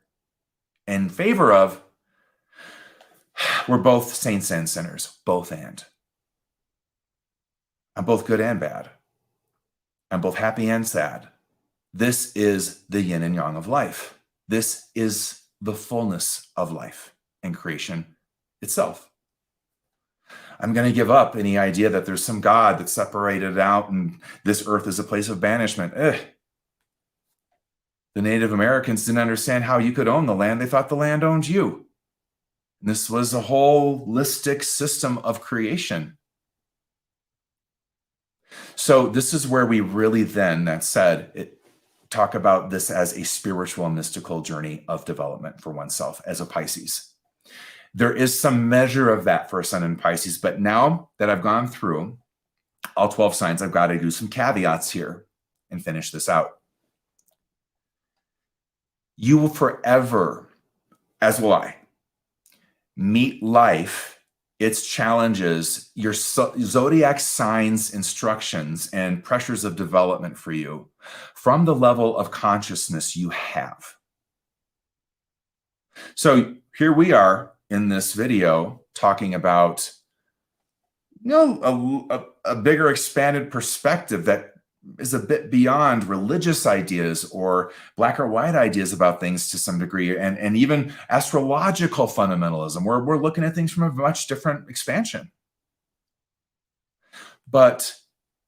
A: In favor of, we're both saints and sinners, both and. I'm both good and bad. I'm both happy and sad. This is the yin and yang of life. This is the fullness of life and creation itself. I'm going to give up any idea that there's some God that separated out and this earth is a place of banishment. The Native Americans didn't understand how you could own the land. They thought the land owned you. And this was a holistic system of creation. So this is where we really then, that said, talk about this as a spiritual and mystical journey of development for oneself as a Pisces. There is some measure of that for a sun in Pisces, but now that I've gone through all 12 signs, I've got to do some caveats here and finish this out. You will forever, as will I, meet life, its challenges, your zodiac signs, instructions, and pressures of development for you from the level of consciousness you have. So here we are in this video talking about, a bigger expanded perspective that is a bit beyond religious ideas or black or white ideas about things to some degree, and even astrological fundamentalism, where we're looking at things from a much different expansion. But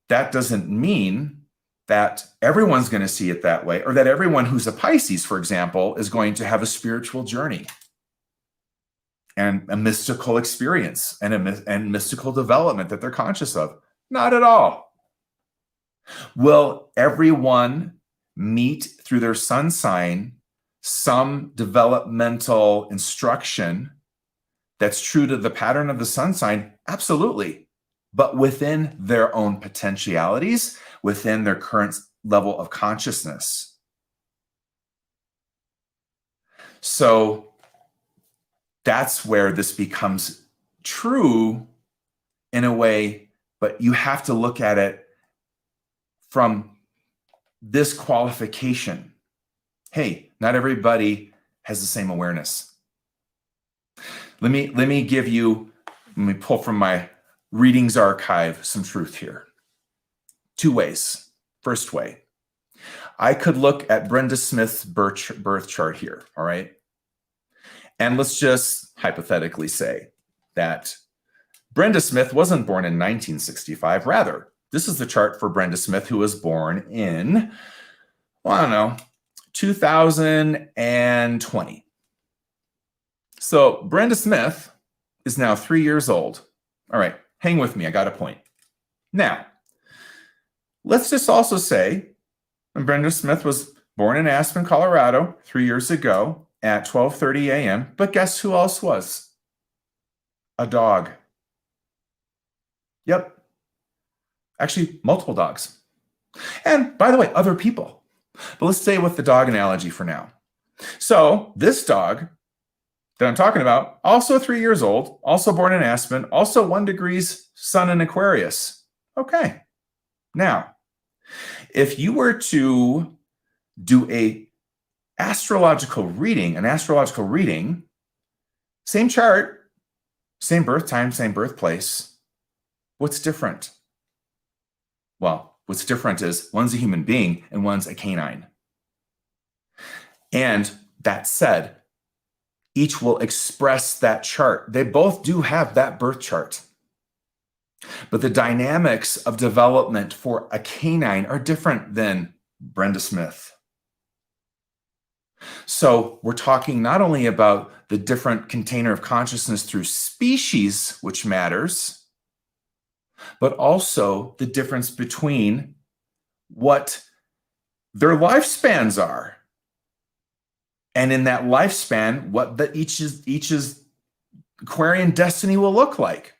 A: that doesn't mean that everyone's going to see it that way, or that everyone who's a Pisces, for example, is going to have a spiritual journey and a mystical experience and mystical development that they're conscious of. Not at all. Will everyone meet through their sun sign some developmental instruction that's true to the pattern of the sun sign? Absolutely. But within their own potentialities, within their current level of consciousness. So that's where this becomes true in a way, but you have to look at it from this qualification. Hey, not everybody has the same awareness. Let me pull from my readings archive some truth here. Two ways. First way, I could look at Brenda Smith's birth chart here, all right? And let's just hypothetically say that Brenda Smith wasn't born in 1965. Rather, this is the chart for Brenda Smith, who was born in, 2020. So Brenda Smith is now 3 years old. All right, hang with me. I got a point. Now, let's just also say Brenda Smith was born in Aspen, Colorado 3 years ago at 12:30 a.m. But guess who else was? A dog. Yep. Actually, multiple dogs. And by the way, other people. But let's stay with the dog analogy for now. So this dog that I'm talking about, also 3 years old, also born in Aspen, also 1 degrees sun in Aquarius. Okay. Now, if you were to do an astrological reading, same chart, same birth time, same birthplace, what's different? Well, what's different is one's a human being and one's a canine. And that said, each will express that chart. They both do have that birth chart. But the dynamics of development for a canine are different than Brenda Smith. So we're talking not only about the different container of consciousness through species, which matters, but also the difference between what their lifespans are. And in that lifespan, what each's Aquarian destiny will look like.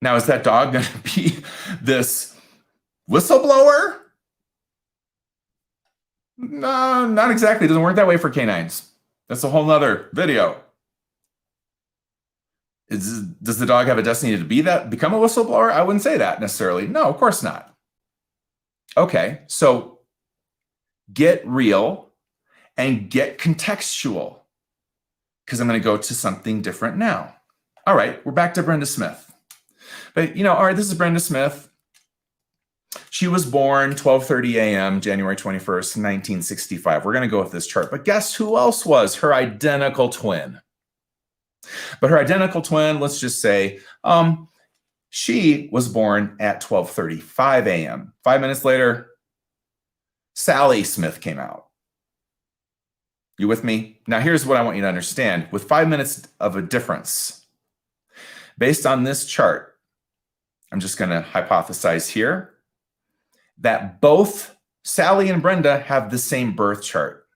A: Now, is that dog going to be this whistleblower? No, not exactly. It doesn't work that way for canines. That's a whole nother video. Does the dog have a destiny to become a whistleblower? I wouldn't say that necessarily. No, of course not. Okay, so get real and get contextual, because I'm going to go to something different now. All right, we're back to Brenda Smith. But, all right, this is Brenda Smith. She was born 12:30 a.m., January 21st, 1965. We're going to go with this chart. But guess who else was her identical twin? But her identical twin, let's just say, she was born at 12:35 a.m. 5 minutes later, Sally Smith came out. You with me? Now, here's what I want you to understand. With 5 minutes of a difference, based on this chart, I'm just going to hypothesize here that both Sally and Brenda have the same birth chart.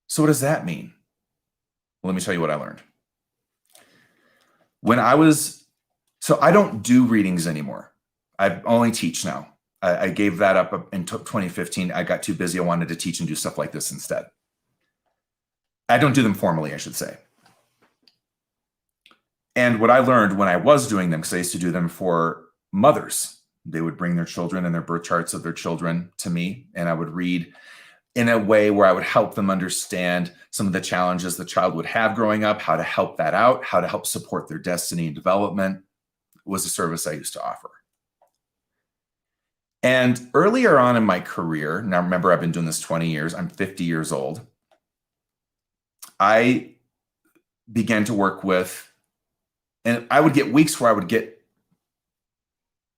A: So what does that mean? Well, let me tell you what I learned. So I don't do readings anymore. I only teach now. I gave that up in 2015. I got too busy. I wanted to teach and do stuff like this instead. I don't do them formally, I should say. And what I learned when I was doing them, because I used to do them for mothers, they would bring their children and their birth charts of their children to me, and I would read in a way where I would help them understand some of the challenges the child would have growing up, how to help that out, how to help support their destiny and development was a service I used to offer. And earlier on in my career, now remember I've been doing this 20 years, I'm 50 years old, I began to work with, and I would get weeks where I would get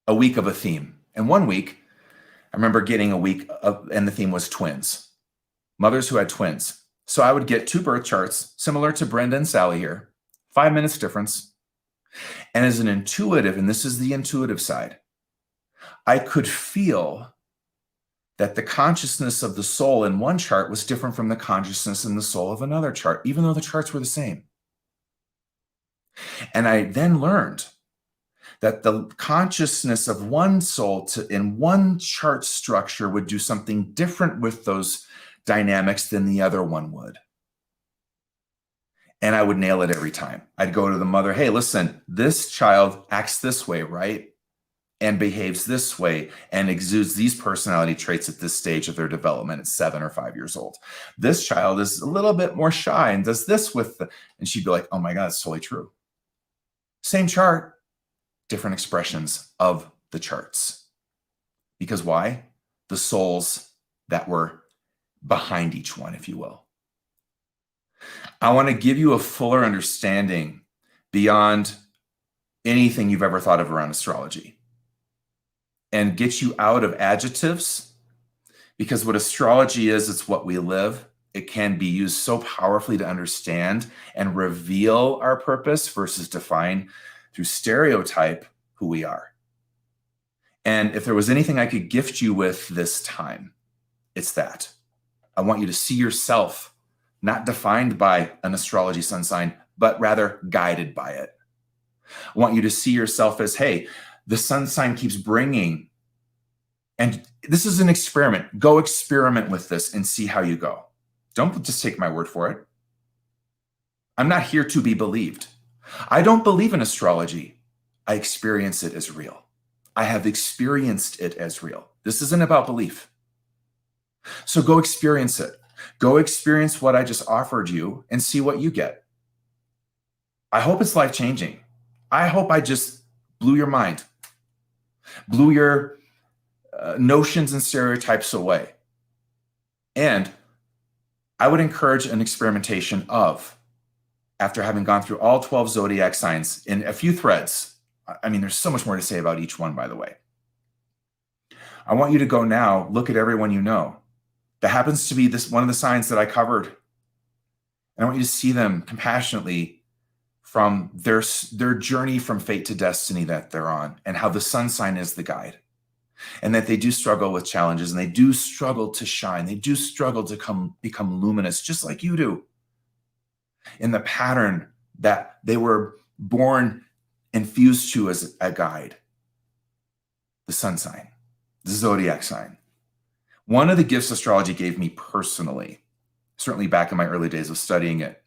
A: a week of a theme. And one week, I remember getting a week of, and the theme was twins, mothers who had twins. So I would get 2 birth charts, similar to Brenda and Sally here, 5 minutes difference. And as an intuitive, and this is the intuitive side, I could feel that the consciousness of the soul in one chart was different from the consciousness in the soul of another chart, even though the charts were the same. And I then learned that the consciousness of one soul in one chart structure would do something different with those dynamics than the other one would. And I would nail it every time. I'd go to the mother, hey, listen, this child acts this way, right? And behaves this way and exudes these personality traits at this stage of their development at 7 or 5 years old. This child is a little bit more shy and does this and she'd be like, oh my God, it's totally true. Same chart, different expressions of the charts. Because why? The souls that were behind each one, if you will. I want to give you a fuller understanding beyond anything you've ever thought of around astrology, and get you out of adjectives, because what astrology is, it's what we live. It can be used so powerfully to understand and reveal our purpose versus define through stereotype who we are. And if there was anything I could gift you with this time, it's that. I want you to see yourself not defined by an astrology sun sign, but rather guided by it. I want you to see yourself as, hey, the sun sign keeps bringing, and this is an experiment. Go experiment with this and see how you go. Don't just take my word for it. I'm not here to be believed. I don't believe in astrology. I experience it as real. I have experienced it as real. This isn't about belief. So go experience it. Go experience what I just offered you and see what you get. I hope it's life-changing. I hope I just blew your mind, blew your notions and stereotypes away. And I would encourage an experimentation of, after having gone through all 12 zodiac signs in a few threads. I mean, there's so much more to say about each one, by the way. I want you to go now, look at everyone you know that happens to be this one of the signs that I covered. And I want you to see them compassionately from their journey from fate to destiny that they're on, and how the sun sign is the guide. And that they do struggle with challenges, and they do struggle to shine. They do struggle to become luminous, just like you do, in the pattern that they were born infused to as a guide. The sun sign, the zodiac sign. One of the gifts astrology gave me personally, certainly back in my early days of studying it,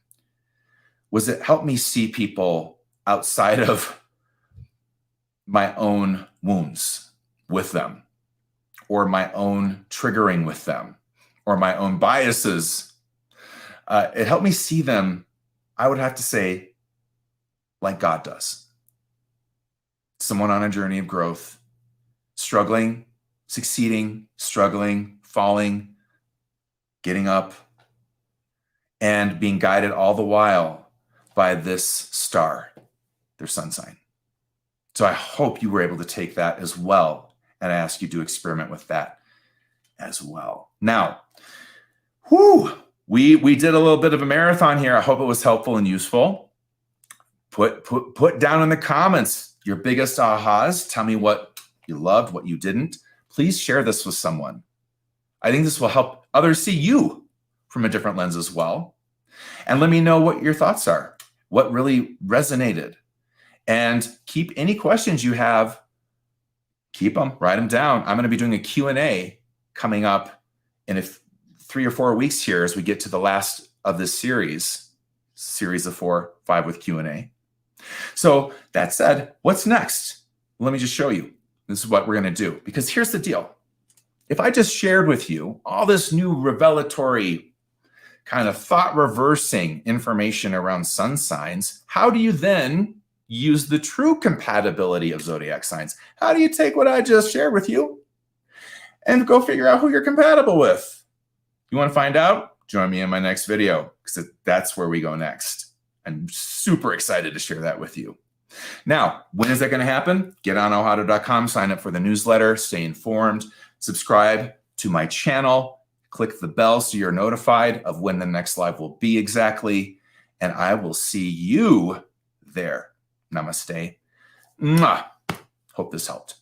A: was it helped me see people outside of my own wounds with them, or my own triggering with them, or my own biases. It helped me see them, I would have to say, like God does. Someone on a journey of growth, struggling, succeeding, struggling, falling, getting up, and being guided all the while by this star, their sun sign. So I hope you were able to take that as well, and I ask you to experiment with that as well. Now, we did a little bit of a marathon here. I hope it was helpful and useful. Put down in the comments your biggest ahas. Tell me what you loved, what you didn't. Please share this with someone. I think this will help others see you from a different lens as well. And let me know what your thoughts are, what really resonated. And keep any questions you have, keep them, write them down. I'm going to be doing a Q&A coming up in 3 or 4 weeks here as we get to the last of this series of 5 with Q&A. So that said, what's next? Let me just show you. This is what we're going to do, because here's the deal. If I just shared with you all this new revelatory kind of thought reversing information around sun signs, how do you then use the true compatibility of zodiac signs? How do you take what I just shared with you and go figure out who you're compatible with? You want to find out? Join me in my next video, because that's where we go next. I'm super excited to share that with you. Now, when is that going to happen? Get on ohado.com, sign up for the newsletter, stay informed, subscribe to my channel, click the bell so you're notified of when the next live will be exactly, and I will see you there. Namaste. Mwah. Hope this helped.